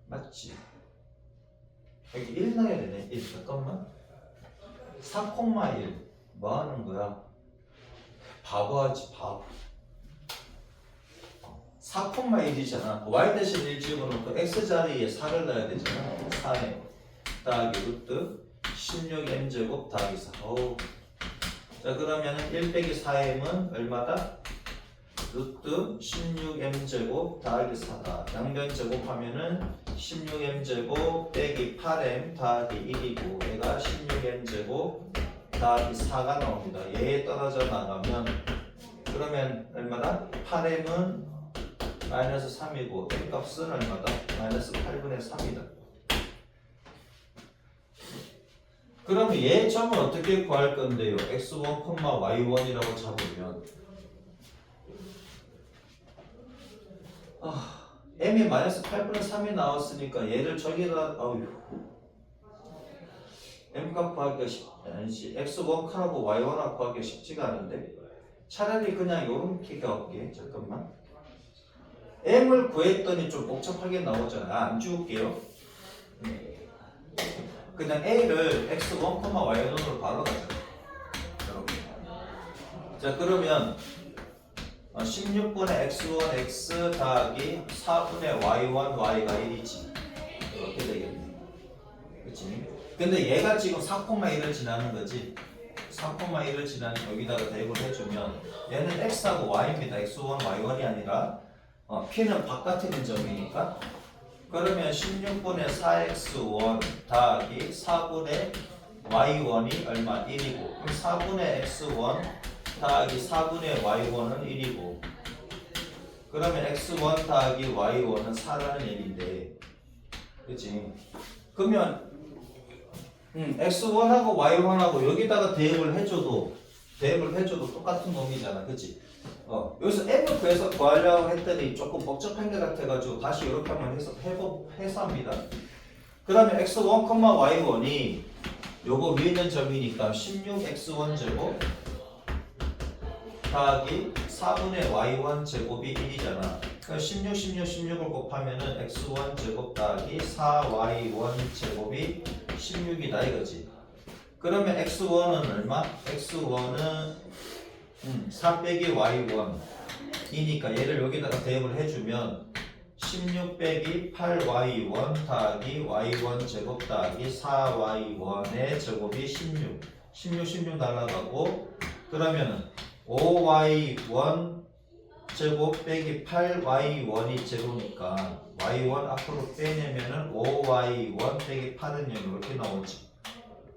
Speaker 1: 맞지? 여기 1 넣어야 되네. 1 잠깐만. 4,1 뭐 하는 거야? 바보하지 바보. 4,1이잖아. y 대신 1 집어넣고 x 자리에 4를 넣어야 되잖아. 4에 더하기 루트 16m제곱 더하기 4. 어우. 자, 자 그러면은 1 빼기 4m은 얼마다? 루트 16m제곱 더하기 4다. 양변 제곱하면은 16m제곱 빼기 8m 더하기 1이고 얘가 16m제곱 더하기 4가 나옵니다. 얘에 떨어져 나가면 그러면 얼마다? 8m은 마이너스 3이고 m 값은 얼마다? 마이너스 8분의 3이다. 그러면 얘 점을 어떻게 구할 건데요? x1, y1이라고 잡으면 m이 마이너스 8분의 3이 나왔으니까 얘를 저기다 m 값 구하기가 x1 값하고 y1하고 구하기가 쉽지가 않은데 차라리 그냥 요렇게 가볼게. 잠깐만. m을 구했더니 좀 복잡하게 나오잖아. 안 지울게요. 그냥 a를 x1, y1으로 바로 가자. 자 그러면 16분의 x1 x 더하기 4분의 y1 y가 1이지. 이렇게 되겠네. 그치? 근데 얘가 지금 4,1을 지나는 거지. 4,1을 지나는 여기다가 대입을 해주면 얘는 x하고 y입니다. x1, y1이 아니라 p는 바깥에 있는 점이니까 그러면 16분의 4x1 더하기 4분의 y1이 얼마? 1이고 그럼 4분의 x1 더하기 4분의 y1은 1이고 그러면 x1 더하기 y1은 4라는 얘기인데 그치? 그러면 x1하고 y1하고 여기다가 대입을 해줘도 똑같은 놈이잖아. 그치? 여기서 m을 구해서 구하려고 했더니 조금 복잡한 게 같아가지고 다시 이렇게 한번 해서 합니다. 그러면 x1, y1이 요거 위에 있는 점이니까 16x1 제곱 더하기 4분의 y1 제곱이 1이잖아. 그러니까 16을 곱하면은 x1 제곱 더하기 4y1 제곱이 16이다 이거지. 그러면 x1은 얼마? x1은 4 빼기 y1이니까 얘를 여기다가 대입을 해주면 16 빼기 8y1 더하기 y1 제곱 더하기 4y1의 제곱이 16 날라가고 그러면은 5y1 제곱 빼기 8y1이 제로니까 y1 앞으로 빼내면은 5y1 빼기 8은 0 이렇게 나오지.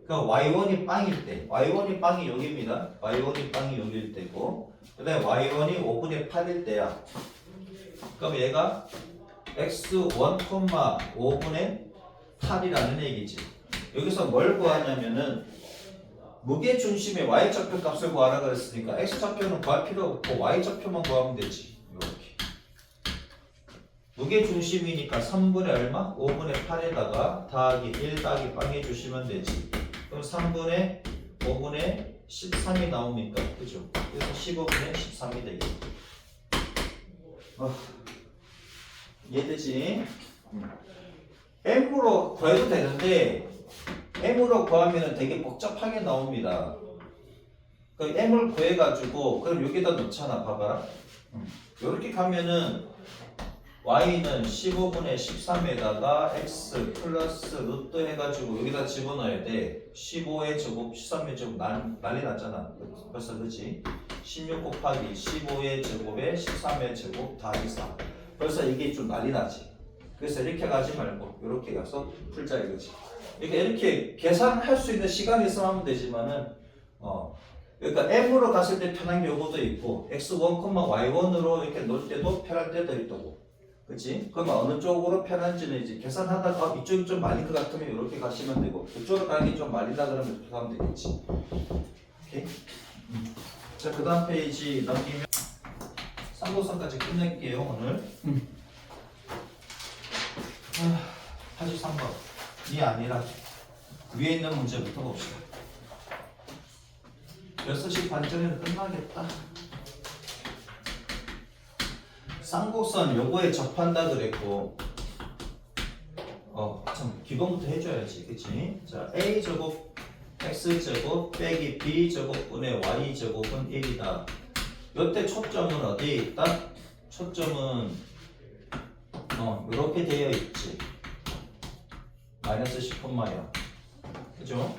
Speaker 1: 그러니까 y1이 빵일 때, y1이 빵이 여기입니다. y1이 빵이 여기일 때고, 그 다음에 y1이 5분의 8일 때야. 그럼 얘가 x1, 5분의 8이라는 얘기지. 여기서 뭘 구하냐면은 무게중심의 y좌표 값을 구하라 그랬으니까 x좌표는 구할 필요 없고 y좌표만 구하면 되지. 이렇게. 무게중심이니까 3분의 얼마? 5분의 8에다가 더하기 1 더하기 빵 해주시면 되지. 그럼 3분의 5분의 13이 나오니까 그죠? 그래서 15분의 13이 되겠다. 이해되지? m으로 구해도 되는데 m으로 구하면 되게 복잡하게 나옵니다. 그 m을 구해가지고 그럼 여기다 놓잖아. 봐봐라. 이렇게 가면은 y는 15분의 13에다가 x 플러스 루트 해가지고 여기다 집어넣어야 돼. 15의 제곱, 13의 제곱 난리 났잖아. 벌써 그렇지? 16 곱하기 15의 제곱에 13의 제곱 더하기 4. 벌써 이게 좀 난리 나지. 그래서 이렇게 가지 말고 이렇게 가서 풀자 이거지. 이렇게 계산할 수 있는 시간이 있으면 하면 되지만은 그러니까 m으로 갔을 때 편한 경우도 있고 x1, y1으로 이렇게 놓을 때도 편할 때도 있다고. 그치? 그러면 어느 쪽으로 편한지는 이제 계산하다가 이쪽이 좀 말릴 것 같으면 이렇게 가시면 되고 이쪽으로 가기 좀 말리다 그러면 이렇게 가면 되겠지. 오케이? 자, 그 다음 페이지 넘기면 3도선까지 끝낼게요 오늘. 83번이 아니라 위에 있는 문제부터 봅시다. 6시 반쯤에는 끝나겠다. 쌍곡선 요거에 접한다 그랬고 참 기본부터 해줘야지. 그치? 자, a제곱 x제곱 빼기 b제곱분의 y제곱은 1이다. 요때 초점은 어디에 있다? 초점은 이렇게 되어 있지. 마이너스 10콤마야. 그죠?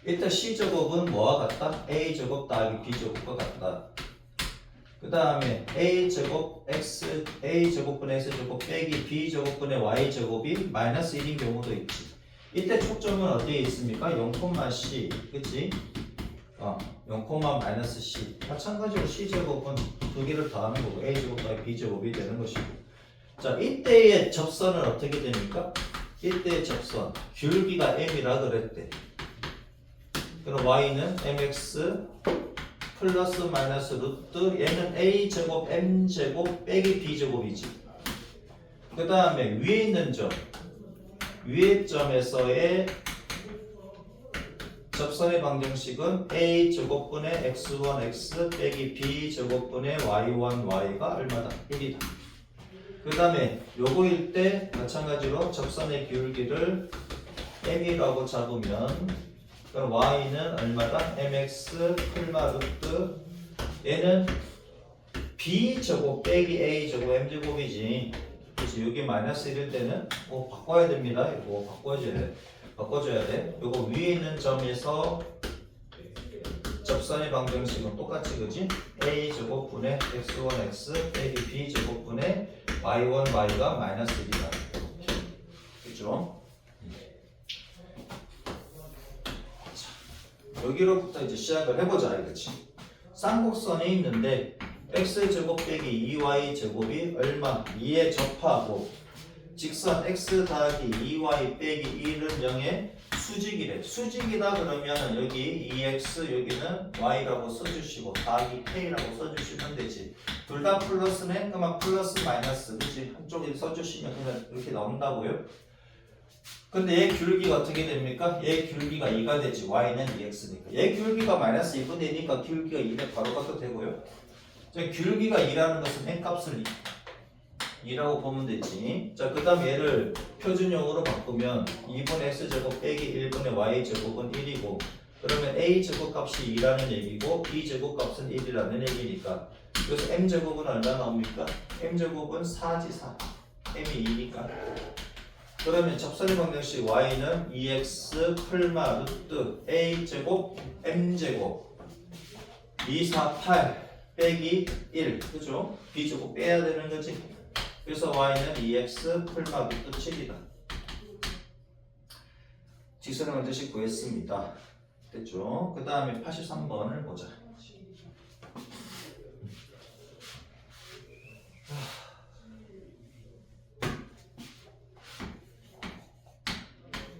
Speaker 1: 일단 C제곱은 뭐와 같다? A제곱 더하기 B제곱과 같다. 그 다음에 A제곱 X, A제곱분의 X제곱 빼기 B제곱분의 Y제곱이 마이너스 1인 경우도 있지. 이때 초점은 어디에 있습니까? 0,C, 그치? 0,-C. 마찬가지로 C제곱은 두 개를 더하는 거고 A제곱 더하기 B제곱이 되는 것이고. 자, 이때의 접선은 어떻게 됩니까? 이때의 접선, 기울기가 M이라 그랬대. 그럼 Y는 MX 플러스 마이너스 루트 얘는 A제곱 M제곱 빼기 B제곱이지. 그 다음에 위에 있는 점, 위의 점에서의 접선의 방정식은 A제곱분의 X1X 빼기 B제곱분의 Y1Y가 얼마다? 1이다. 그 다음에 요거일 때 마찬가지로 접선의 기울기를 M이라고 잡으면 그럼 Y는 얼마다? MX 풀마 루트 얘는 B제곱 빼기 A제곱 M제곱이지. 그렇지. 여기 마이너스 1일 때는 바꿔야 됩니다. 이거 바꿔줘야 돼. 요거 위에 있는 점에서 접선의 방정식은 똑같이 그지? A제곱 분의 X1X 빼기 B제곱 분의 Y1Y가 마이너스 1이다. 그죠? 여기로부터 이제 시작을 해보자 이거지. 쌍곡선이 있는데 x제곱 빼기 2y제곱이 얼마? 2에 접하고 직선 x 더하기 2y 빼기 1은 0의 수직이래. 수직이다 그러면 여기 2x 여기는 y라고 써주시고 더하기 k라고 써주시면 되지. 둘 다 플러스네? 그러면 플러스 마이너스 그치? 한쪽에 써주시면 그냥 이렇게 나온다고요. 근데 얘 기울기가 어떻게 됩니까? 얘 기울기가 2가 되지. y는 2x니까. 얘 기울기가 마이너스 2분의 2니까 기울기가 2에 바로 가도 되고요. 기울기가 2라는 것은 n값을 2라고 보면 되지. 자, 그 다음 얘를 표준형으로 바꾸면 2분의 x제곱 빼기 1분의 y제곱은 1이고 그러면 a제곱 값이 2라는 얘기고 b제곱 값은 1이라는 얘기니까 그래서 m제곱은 얼마 나옵니까? m제곱은 4지 4. m이 2니까 그러면 접선의 방정식 y는 2x 풀마 루트 a제곱 m제곱 2, 4, 8 빼기 1 그죠? b제곱 빼야 되는 거지. 그래서 y는 2x 풀마 루트 7이다. 직선의 방정식 구했습니다. 됐죠? 그 다음에 83번을 보자.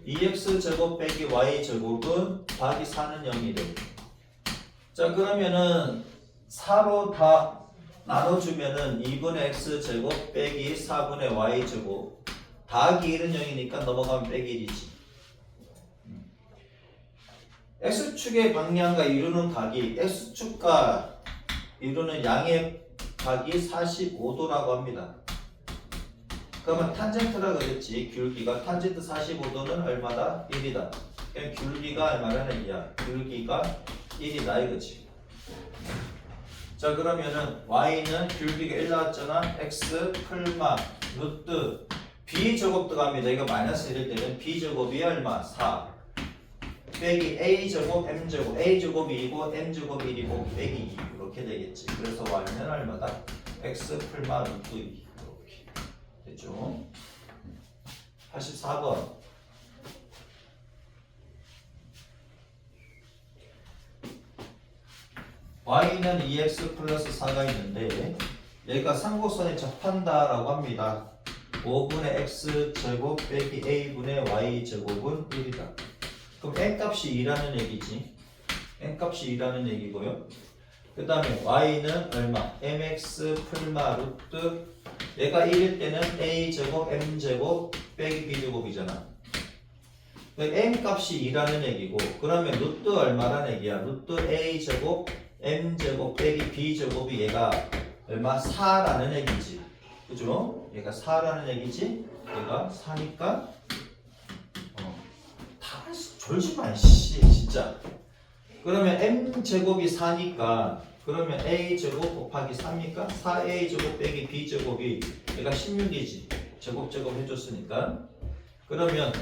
Speaker 1: (2x) 빼기 y제곱은 더하기 4는 0이래. 자 그러면은 4로 다 나눠주면은 2분의 x제곱 빼기 4분의 y제곱 더하기 1은 0이니까 넘어가면 빼기 1이지. x축의 방향과 이루는 각이 x축과 이루는 양의 각이 45도라고 합니다. 그러면 탄젠트라 그랬지. 기울기가 탄젠트 45도는 얼마다? 1이다. 그럼 기울기가 얼마라는 얘기야? 기울기가 1이다 이거지. 자 그러면은 y는 기울기가 1 나왔잖아. x 풀마 루트 b제곱 들어갑니다. 이거 마이너스 1일 때는 b제곱이 얼마? 4 빼기 a제곱 m제곱 a제곱이 2고 m제곱이 1이고 빼기 2 이렇게 되겠지. 그래서 y는 얼마다? x 풀마 루트 2 됐죠? 84번 y는 2x 플러스 4가 있는데 얘가 상고선에 접한다 라고 합니다. 5분의 x제곱 빼기 a분의 y제곱은 1이다. 그럼 n값이 2라는 얘기지. n값이 2라는 얘기고요. 그 다음에 y는 얼마? mx 풀마 루트 얘가 1일 때는 a제곱 m제곱 빼기 b제곱이잖아. m값이 2라는 얘기고 그러면 루트 얼마라는 얘기야? 루트 a제곱 m제곱 빼기 b제곱이 얘가 얼마? 4라는 얘기지. 그죠? 얘가 4라는 얘기지? 얘가 4니까 다 졸지마 씨 진짜. 그러면 m제곱이 4니까 그러면 a제곱 곱하기 3니까 4a제곱 빼기 b제곱이 얘가 16이지. 제곱 해줬으니까. 그러면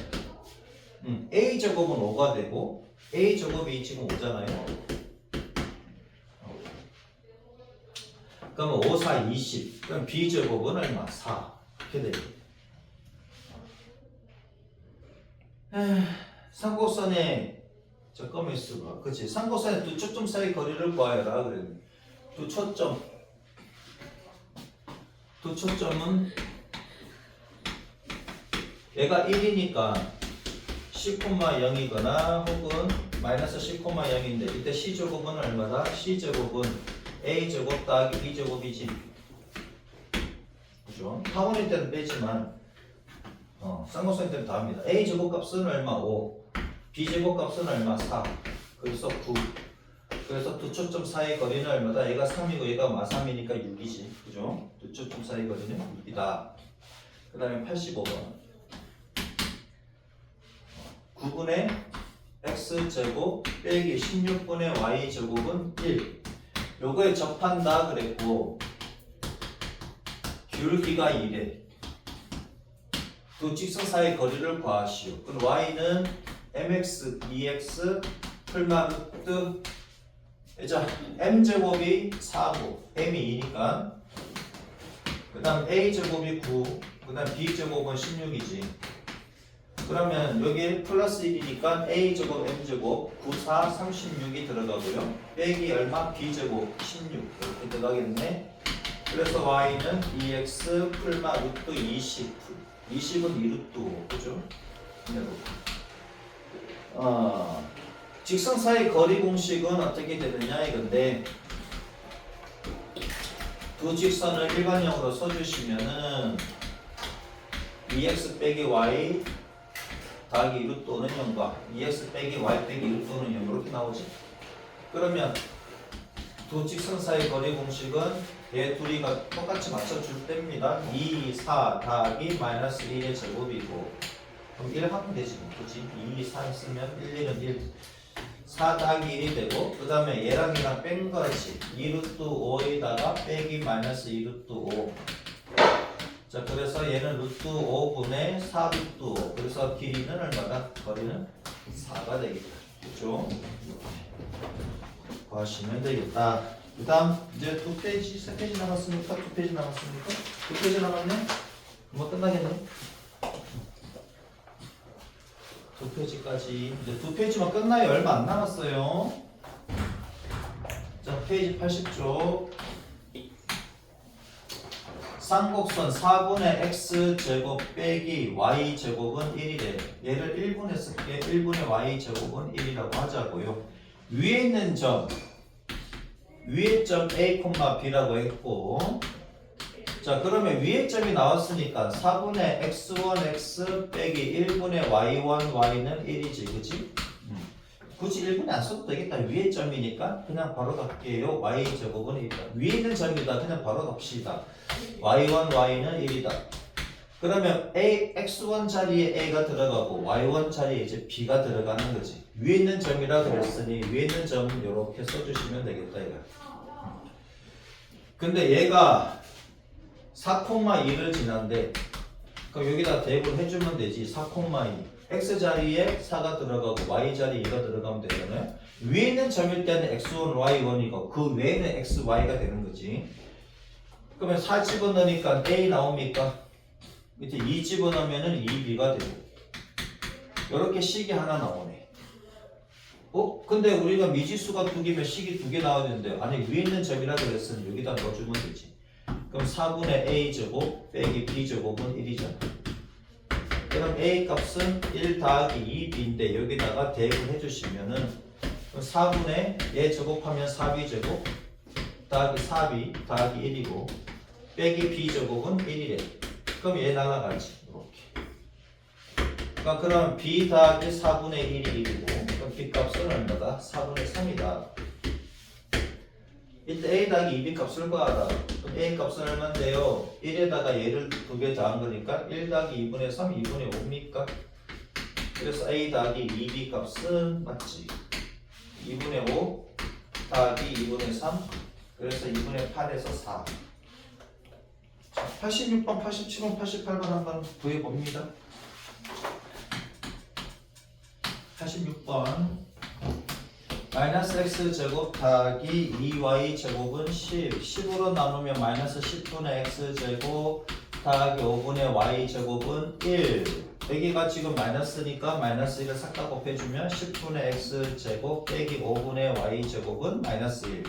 Speaker 1: A 제곱은 5가 되고 A 제곱이 지금 5잖아요. 그러면 5, 4, 20. 그럼 B 제곱은 얼마? 4. 이렇게 되죠. 삼곡선에 잠깐만 있어봐. 그치? 삼곡선의 두 초점 사이 거리를 구하여라. 그래. 두 초점은 얘가 1이니까 C,0이거나 혹은 마이너스 C,0인데 이때 C제곱은 얼마다? C제곱은 A제곱 더하기 B제곱이지. 그죠? 타원일 때는 빼지만 쌍곡선일 때는 다 합니다. A제곱 값은 얼마? 5. B제곱 값은 얼마? 4. 그래서 9. 그래서 두 초점 사이 거리는 얼마다? 얘가 3이고 얘가 마3이니까 6이지. 그죠? 두 초점 사이 거리는 6이다. 그 다음에 85번. 9분의 x제곱 빼기 16분의 y제곱은 1. 요거에 접한다 그랬고 기울기가 2래. 두 직선 사이 거리를 구하시오. 그럼 y는 mx, 2x 풀마 루트 자 m제곱이 4고 m이 2니까 그 다음 a제곱이 9 그 다음 b제곱은 16이지. 그러면 여기 플러스 1이니까 a제곱 m제곱 9, 4, 36이 들어가고요. 빼기 얼마? b제곱 16 이렇게 들어가겠네. 그래서 y는 2x 풀마 루트 20 20은 2루트 5 그죠? 직선 사이 거리 공식은 어떻게 되느냐 이건데 두 직선을 일반형으로 써주시면은 2x 빼기 y 더하기 2루트 5는 0과 2x 빼기 y 빼기 2루트 5는 0 이렇게 나오지. 그러면 두 직선 사이 거리 공식은 얘 둘이가 똑같이 맞춰줄 때입니다. 2, 4 더하기 마이너스 1의 제곱이고 그럼 1 하면 되지 그치? 2, 4 쓰면 1, 1은 1 4 더하기 1이 되고 그 다음에 얘랑 얘랑 뺀 거지 2루트 5에다가 빼기 마이너스 2루트 5 자 그래서 얘는 루트 5분의 4 루트 5 그래서 길이는 얼마다? 거리는 4가 되겠다 그렇죠? 구하시면 되겠다. 그 다음 이제 2페이지 3페이지 남았습니까? 2페이지 남았습니까? 2페이지 남았네? 금방 끝나겠네? 2페이지까지 이제 2페이지만 끝나요. 얼마 안 남았어요. 자 페이지 80쪽 쌍곡선 4분의 x제곱 빼기 y제곱은 1이래. 얘를 1분에 쓸게. 1분의 y제곱은 1이라고 하자고요. 위에 있는 점 위에 점 a, b라고 했고 자 그러면 위에 점이 나왔으니까 4분의 x1x 빼기 1분의 y1 y는 1이지 그치? 굳이 1분에 안 써도 되겠다. 위에 점이니까 그냥 바로 갈게요. y제곱은 1이다. 위에 있는 점이다. 그냥 바로 갑시다. y1 y는 1이다. 그러면 x1 자리에 a가 들어가고 y1 자리에 이제 b가 들어가는 거지. 위에 있는 점이라 그랬으니 위에 있는 점은 이렇게 써주시면 되겠다 이거. 근데 얘가 4,2를 지난데 그럼 여기다 대입을 해주면 되지. 4,2 x 자리에 4가 들어가고 y 자리에 2가 들어가면 되잖아요. 위에 있는 점일 때는 x1, y1이고 그 외에는 x, y가 되는 거지. 그러면 4 집어넣으니까 a 나옵니까? 밑에 2 집어넣으면 2b가 되고 이렇게 식이 하나 나오네. 근데 우리가 미지수가 2개면 식이 2개 나와야 되는데 아니 위에 있는 점이라 그랬으니 여기다 넣어주면 되지. 그럼 4분의 a제곱 빼기 b제곱은 1이잖아. 그럼 a 값은 1 더하기 2b인데 여기다가 대입을 해주시면은 4분의 얘 제곱하면 4b제곱 더하기 4b 더하기 1이고 빼기 b제곱은 1이래. 그럼 얘 날아가지. 이렇게. 그럼 b 더하기 4분의 1이 1이고 그럼 b 값은 얼마다? 4분의 3이다. 이때 a 더하기 2b 값을 구하라. 그럼 a 값은 얼마인데요? 1에다가 얘를 2개 더한 거니까 1 더하기 2분의 3, 2분의 5입니까? 그래서 a 더하기 2b 값은 맞지? 2분의 5 더하기 2분의 3 그래서 2분의 8에서 4. 자, 86번, 87번, 88번 한번 구해봅니다. 86번 마이너스 x제곱 더하기 2y 제곱은 10 10으로 나누면 마이너스 10분의 x제곱 더하기 5분의 y제곱은 1 여기가 지금 마이너스니까 마이너스 1을 싹 다 곱해주면 10분의 x제곱 빼기 5분의 y제곱은 마이너스 1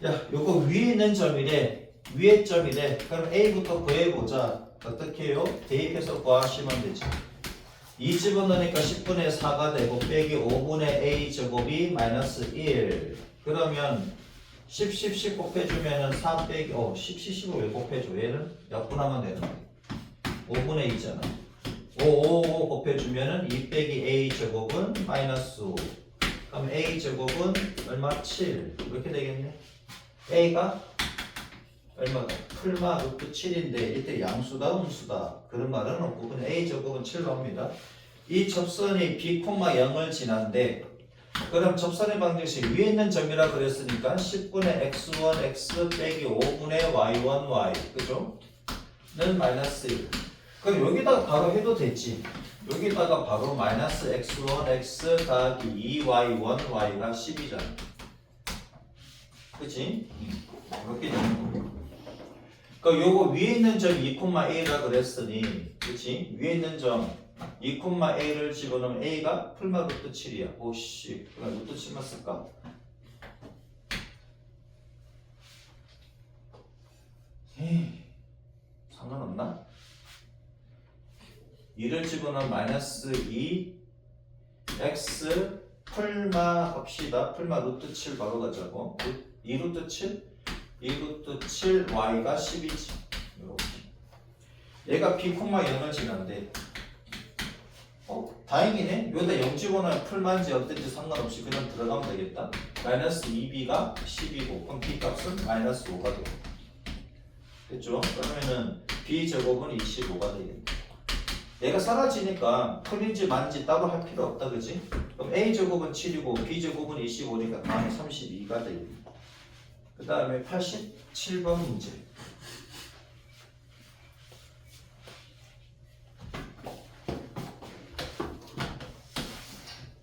Speaker 1: 야, 요거 위에 있는 점이래 위에 점이래 그럼 a부터 구해보자 어떻게 해요? 대입해서 구하시면 되죠 이 집어넣으니까 10분의 4가 되고 빼기 5분의 a 제곱이 마이너스 1 그러면 10, 10, 10 곱해주면은 3 빼기 10, 10, 10을 왜 곱해줘? 얘는 약분하면 되는 거야 5분의 2잖아 5 곱해주면은 2 빼기 a 제곱은 마이너스 5 그럼 a 제곱은 얼마? 7 이렇게 되겠네 a가 얼마다? 풀마 루트 7인데 이때 양수다 음수다 그런 말은 없고 그냥 a 제곱은 7로 합니다 이 접선이 b, 0을 지난데 그럼 접선의 방정식 위에 있는 점이라 그랬으니까 10분의 x1 x 빼기 5분의 y1 y 그죠? 는 마이너스 1 그럼 여기다가 바로 해도 됐지 여기다가 바로 마이너스 x1 x 더하기 2y1 y가 10이잖아 그치? 이렇게 되는 거고 그러니까 요거 위에 있는 점 2,a라 그랬으니 그치? 위에 있는 점 2,a를 집어넣으면 a가 풀마 루트 7이야 오씨 그럼 루트 7만 쓸까? 에이 상관없나? 2를 집어넣으면 마이너스 2 x 풀마 합시다 풀마 루트 7 바로 가자고 2 루트 7 2루트 7y가 10이지 이렇게 얘가 b, 0을 지난데 다행이네 여기다 0 집어넣으면 풀만지 어떤지 상관없이 그냥 들어가면 되겠다 마이너스 2b가 10이고 그럼 b 값은 마이너스 5가 되고 됐죠? 그러면은 b 제곱은 25가 되겠네 얘가 사라지니까 풀인지 만지 따로 할 필요 없다 그지? 그럼 a 제곱은 7이고 b 제곱은 25니까 다음에 32가 되겠네 그 다음에 87번 문제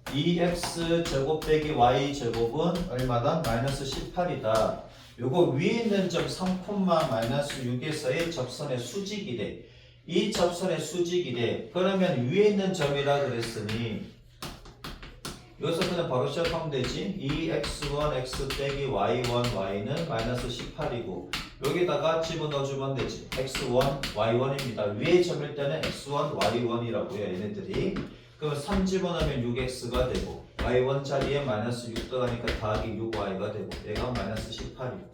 Speaker 1: 2x 제곱 빼기 y 제곱은 얼마다? 마이너스 18이다 요거 위에 있는 점 3,-6에서의 접선의 수직이래 이 접선의 수직이래 그러면 위에 있는 점이라 그랬으니 여기서 그냥 바로 시작하면 되지 2x1 x 빼기 y1 y는 마이너스 18이고 여기다가 집어넣어주면 되지 x1 y1입니다 위에 점일 때는 x1 y1이라고요 얘네들이 그러면 3 집어넣으면 6x가 되고 y1 자리에 마이너스 6 들어가니까 더하기 6y가 되고 얘가 마이너스 18이고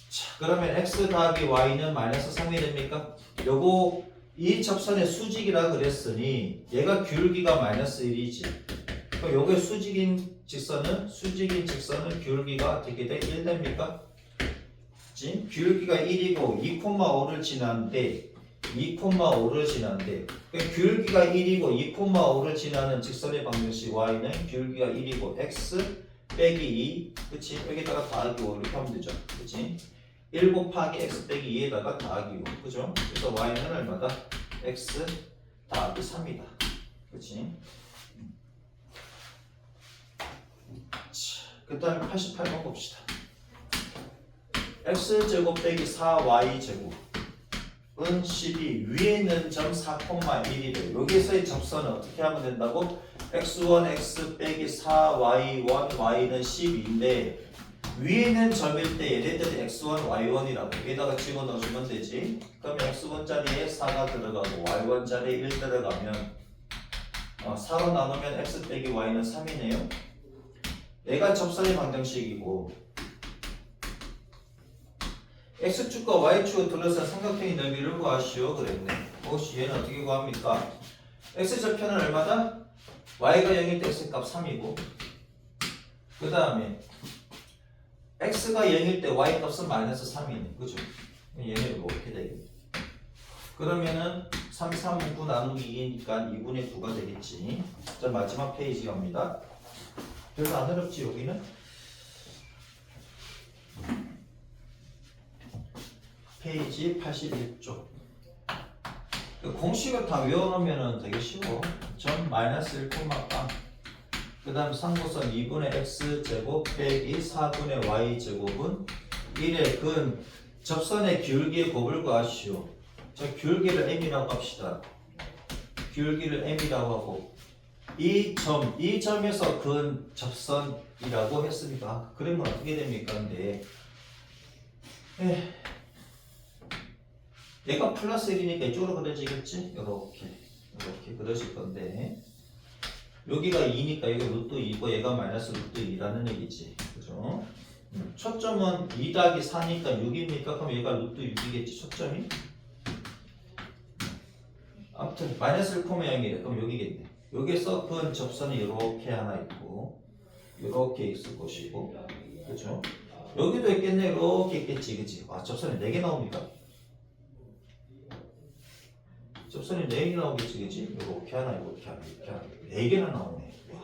Speaker 1: 자 그러면 x 더하기 y는 마이너스 3이 됩니까? 요거 이 접선의 수직이라 그랬으니 얘가 기울기가 마이너스 1이지 그럼 요게 수직인 직선은 기울기가 어떻게 돼? 1 됩니까? 그치? 기울기가 1이고 2,5를 지나는데 기울기가 1이고 2,5를 지나는 직선의 방정식 y는 기울기가 1이고 x 빼기 2 그치? 여기다가 더하기 5 이렇게 하면 되죠 그치? 1 곱하기 x 빼기 2에다가 더하기 5 그죠? 그래서 y는 얼마다? x 더하기 3이다 그치? 그 다음에 88번 봅시다 x제곱 빼기 4y제곱은 12 위에 있는 점 4,1이래 여기서의 접선은 어떻게 하면 된다고? x1 x 빼기 4y1 y는 12인데 위에 있는 점일 때 얘네들이 x1 y1이라고 여기다가 집어넣어주면 되지 그럼 x1 자리에 4가 들어가고 y1 자리에 1 들어가면 4로 나누면 x 빼기 y는 3이네요 얘가 접선의 방정식이고 x축과 y축을 둘러싼 삼각형의 너비를 구하시오 그랬네 혹시 얘는 어떻게 구합니까? x좌표는 얼마다? y가 0일 때 x값 3이고 그 다음에 x가 0일 때 y값은 마이너스 3이네 그죠? 얘네를 뭐 이렇게 되겠네 그러면은 3, 3, 9 나누기 2니까 2분의 9가 되겠지 자 마지막 페이지 갑니다 별로 안 어렵지 여기는? 페이지 81쪽 그 공식을 다 외워놓으면 되게 쉬워. 점 마이너스 1, 빵. 그 다음 상고선 2분의 x제곱 빼기 4분의 y제곱은 1의 근 접선의 기울기의 곱을 구하시오. 자, 기울기를 m이라고 합시다. 기울기를 m이라고 하고 이 점에서 근 접선이라고 했으니까 그러면 어떻게 됩니까? 근데 얘가 플러스 1이니까 이쪽으로 그려지겠지? 이렇게 그려질 건데 여기가 2니까 여기 루트 2고 얘가 마이너스 루트 2라는 얘기지. 그죠? 초점은 2 더하기 4니까 6이니까 그럼 얘가 루트 6이겠지 초점이? 아무튼 마이너스 1, 0이래. 그럼 여기겠네. 여기서 근 접선이 이렇게 하나 있고 이렇게 있을 것이고 그죠? 여기도 있겠네. 이렇게 있겠지. 그치? 아, 접선이 4개 나옵니까? 접선이 4개 나오겠지. 그치? 이렇게 하나 이렇게 하나 4개나 나오네. 와.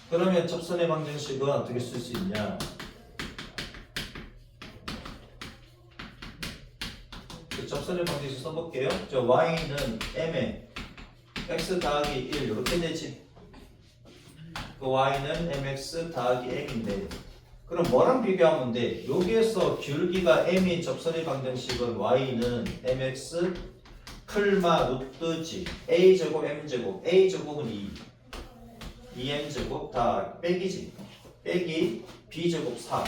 Speaker 1: 그러면 접선의 방정식은 어떻게 쓸 수 있냐? 접선의 방정식 써볼게요. 저 y는 m에 x 더하기 1 이렇게 되지. 그 y는 mx 더하기 m인데 그럼 뭐랑 비교하면 돼? 여기에서 기울기가 m인 접선의 방정식은 y는 mx 풀마 루트지 a제곱 m제곱 a제곱은 2m제곱 다 빼기지 빼기 b제곱 4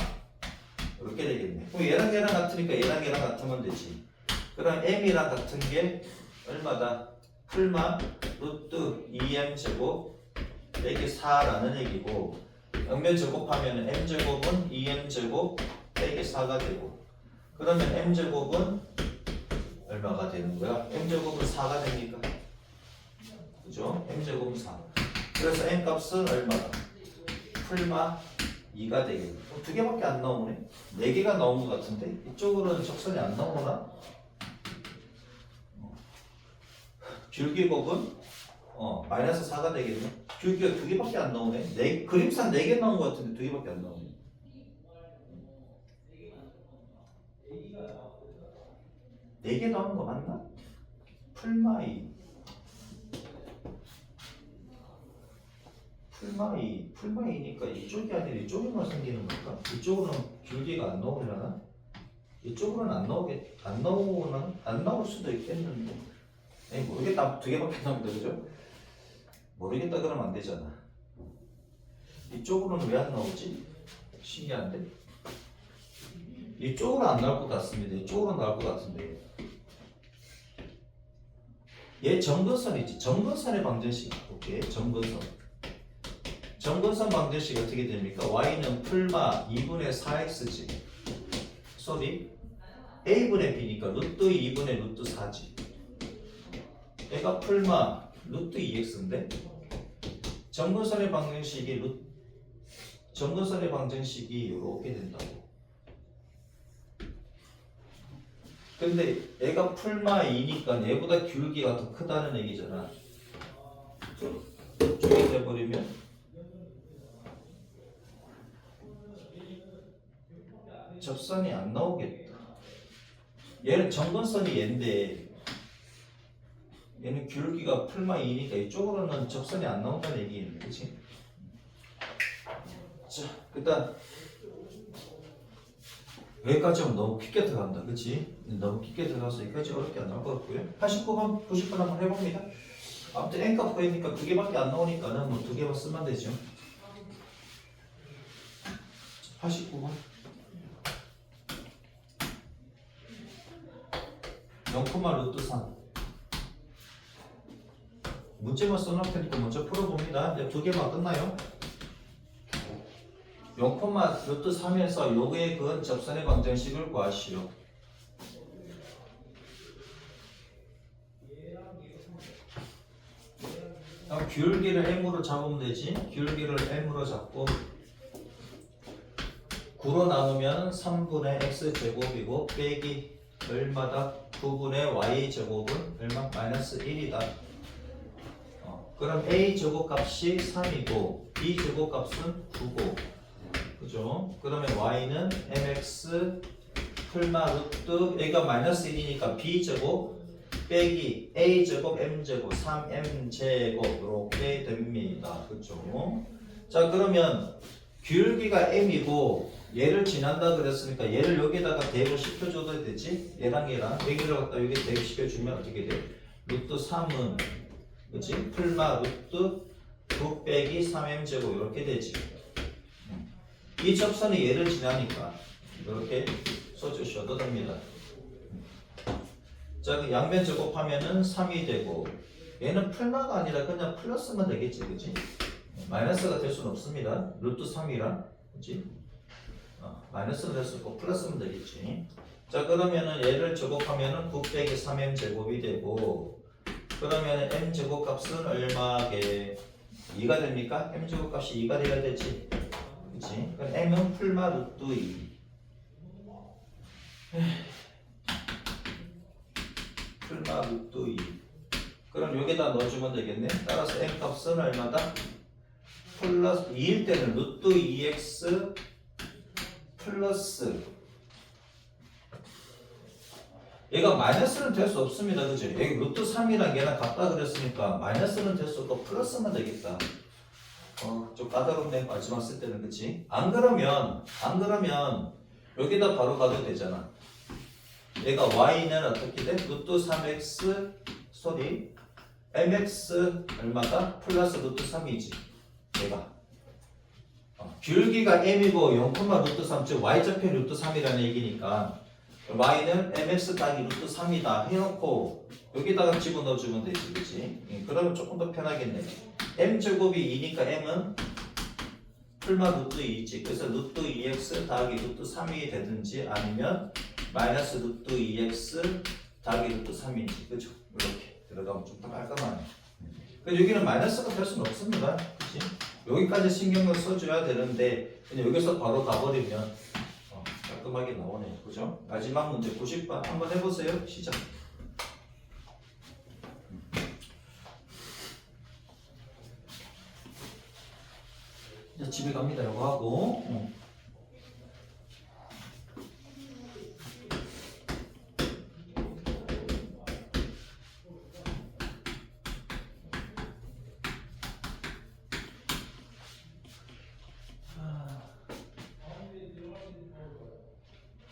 Speaker 1: 이렇게 되겠네. 그럼 얘랑 같으니까 얘랑 같으면 되지. 그럼 m이랑 같은 게 얼마다? 풀마 루트 2m제곱 빼기 4라는 얘기고 양면 제곱하면 m제곱은 2m제곱 빼기 4가 되고 그러면 m제곱은 얼마가 되는 거야? m제곱은 4가 됩니까? 그죠? m제곱은 4. 그래서 m값은 얼마다? 풀마 2가 되겠네. 두 개밖에 안 나오네. 4개가 나온 것 같은데 이쪽으로는 적선이 안 나오나? 기울기 곱은 마이너스 4가 되겠네. 기울기가 2개밖에 안 나오네. 그림상 4개 나온 것 같은데 2개밖에 안 나오네. 4개 나오는 거 맞나? 풀마이니까 이쪽이 아니라 이쪽에만 생기는 걸까? 이쪽으로는 기울기가 안 나오려나? 이쪽으로는 안 나올 수도 있겠는데. 모르겠다. 2개밖에 나옵니다. 그죠? 모르겠다 그러면 안 되잖아. 이쪽으로는 왜 안 나오지? 신기한데? 이쪽으로 안 나올 것 같습니다. 이쪽으로 나올 것 같은데. 얘 점근선이지. 점근선의 방정식 볼게. 점근선 방정식 어떻게 됩니까? y는 풀마 2분의 4x지. 소리 a분의 b니까 루트 2분의 루트 4지. 얘가 풀마 루트 2x인데 점근선의 방정식이 이렇게 된다고. 근데 얘가 풀마 2니까 얘보다 기울기가 더 크다는 얘기잖아. 이쪽에 돼버리면 접선이 안 나오겠다. 얘는 점근선이 얘인데 얘는 기울기가 풀마 2니까 이쪽으로는 접선이 안 나온다는 얘기예요. 그치? 자, 일단 여기까지 하면 너무 깊게 들어간다. 그치? 너무 깊게 들어가서 여기까지 어렵게 안 나올 것 같고요. 89번, 90번 한번 해봅니다. 아무튼 n값 구하니까 2개밖에 안 나오니까는 뭐 2개만 쓰면 되죠. 89번 0,루트3 문제만 써놓을 테니까 먼저 풀어봅니다. 이제 2개만 끝나요. 0,루트3에서 요거의 근 접선의 방정식을 구하시오. 기울기를 m으로 잡으면 되지. 기울기를 m으로 잡고 9로 나누면 3분의 x제곱이고 빼기 얼마다? 9분의 y제곱은 얼마? 마이너스 1이다. 그럼 a제곱 값이 3이고 b제곱 값은 9고 그죠? 그러면 y는 mx 풀마 루트 얘가 마이너스 1이니까 b제곱 빼기 a제곱 m제곱 3m제곱 이렇게 됩니다. 그죠? 자 그러면 기울기가 m이고 얘를 지난다 그랬으니까 얘를 여기다가 대입을 시켜줘도 되지? 얘랑 여기를 갖다 여기 대입시켜주면 어떻게 돼? 루트 3은 그치? 풀마 루트 9 빼기 3m제곱 이렇게 되지. 이 접선이 얘를 지나니까 이렇게 써주셔도 됩니다. 자, 그 양변 제곱하면은 3이 되고 얘는 풀마가 아니라 그냥 플러스만 되겠지, 그치? 마이너스가 될 수는 없습니다. 루트 3이랑 그치? 마이너스는 될 수 있고 플러스면 되겠지. 자, 그러면은 얘를 제곱하면은 9 빼기 3m 제곱이 되고 그러면은 m 제곱 값은 얼마게? 2가 됩니까? m 제곱 값이 2가 돼야 되지. 그치? 그럼 m은 풀마 루트 2. 풀마 루트 2. 그럼 여기다 넣어주면 되겠네. 따라서 m 값은 얼마다? 플러스 2일 때는 루트 2x 플러스 얘가 마이너스는 될 수 없습니다. 그죠? 여기 루트 3이랑 얘랑 같다 그랬으니까 마이너스는 될 수 없고 플러스만 되겠다. 좀 까다롭네. 마지막 쓸 때는 그치? 안 그러면 여기다 바로 가도 되잖아. 얘가 y는 어떻게 돼? 루트 3x mx 얼마다? 플러스 루트 3이지. 얘가 기울기가 m이고 0, 루트 3, 즉 y좌표 루트 3이라는 얘기니까 y는 mx 따기 루트 3이다 해놓고 여기다가 집어넣어주면 되지, 그치? 그러면 조금 더 편하겠네. m제곱이 2니까 m은 풀마 루트 2지. 그래서 루트 2x 더하기 루트 3이 되든지 아니면 마이너스 루트 2x 더하기 루트 3이지. 그죠? 이렇게 들어가면 좀 더 깔끔하네. 여기는 마이너스가 될 수는 없습니다. 그치? 여기까지 신경을 써줘야 되는데 그냥 여기서 바로 가버리면 깔끔하게 나오네요. 그죠? 마지막 문제 90번 한번 해보세요. 시작. 이제 집에 갑니다. 이거 하고.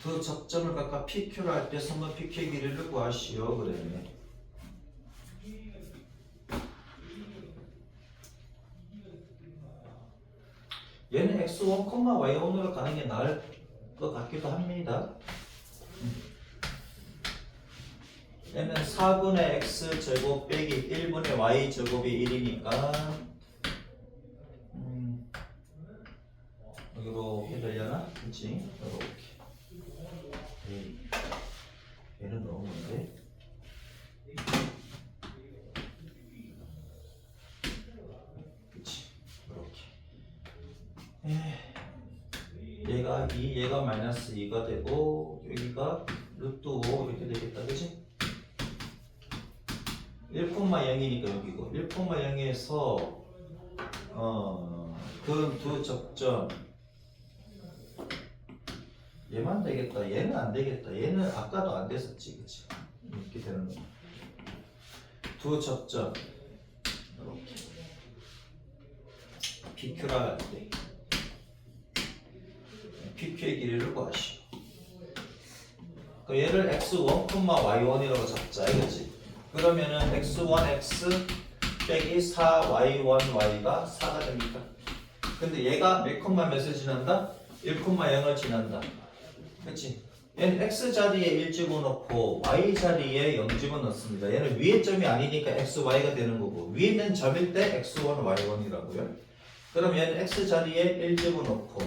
Speaker 1: 그 접점을 각각 PQ로 할 때 선분 PQ의 길이를 구하시오. 그랬네. 얘는 x1, y1으로 가는 게 나을 것 같기도 합니다. 얘는 4분의 x제곱 빼기 1분의 y제곱이 1이니까 이렇게 되려나? 그치? 이렇게. 얘는 너무 뭔데? 그치? 이렇게. 얘가 2, 얘가 마이너스 2가 되고 여기가 루트 5 이렇게 되겠다, 그치? 1,0이니까 여기고 1,0에서 그 두 접점 얘만 되겠다. 얘는 안 되겠다. 얘는 아까도 안 됐었지, 그치? 이렇게 되는 거. 두 접점 이렇게 PQ라 할 때 PQ의 길이를 구하시오. 얘를 x1, y1이라고 잡자, 이거지? 그러면은 x1x 빼기 4y1y가 4가 됩니까? 근데 얘가 몇 몇을 지난다? 1,0을 지난다. 그치? 얘는 x 자리에 1 집어넣고 y 자리에 0 집어넣습니다. 얘는 위의 점이 아니니까 x, y가 되는 거고 위에 있는 점일 때 x1, y1이라고요. 그럼 얘는 x 자리에 1 집어넣고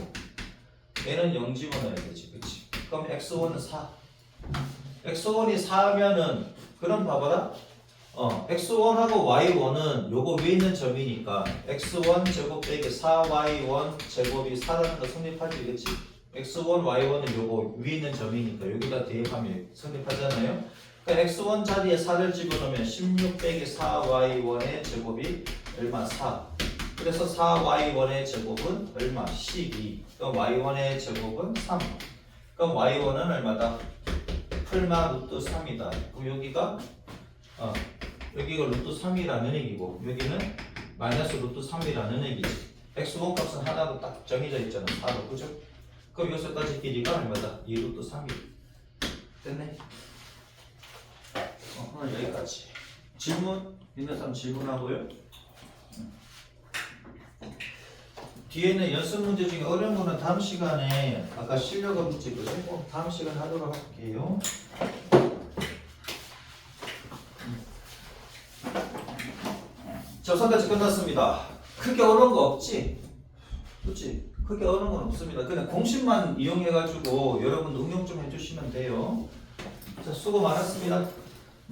Speaker 1: 얘는 0 집어넣어야 되지, 그치? 그럼 x1은 4. x1이 4면은 그럼 봐봐라. x1하고 y1은 요거 위에 있는 점이니까 x1 제곱 빼기 4y1 제곱이 4라는 거 성립하지, 그치? x1, y1은 요거 위에 있는 점이니까 여기다 대입하면 성립하잖아요. 그러니까 x1 자리에 4를 집어넣으면 16 빼기 4y1의 제곱이 얼마? 4. 그래서 4y1의 제곱은 얼마? 12. 그럼 y1의 제곱은 3. 그럼 y1은 얼마다? 풀마 루트 3이다. 그럼 여기가 여기가 루트 3이라는 얘기고 여기는 마이너스 루트 3이라는 얘기지. x1 값은 하나로 딱 정해져 있잖아. 4로 그죠? 그럼 여기서까지 길이가 얼마다? 2 루트 3이 됐네. 오늘 여기까지. 질문 있는 사람 질문하고요. 뒤에는 연습 문제 중에 어려운 거는 다음 시간에 아까 실력어 문제 그죠? 다음 시간에 하도록 할게요. 접선까지 끝났습니다. 크게 어려운 거 없지? 그렇지? 크게 어려운 건 없습니다. 그냥 공식만 이용해가지고 여러분 응용 좀 해주시면 돼요. 자, 수고 많았습니다.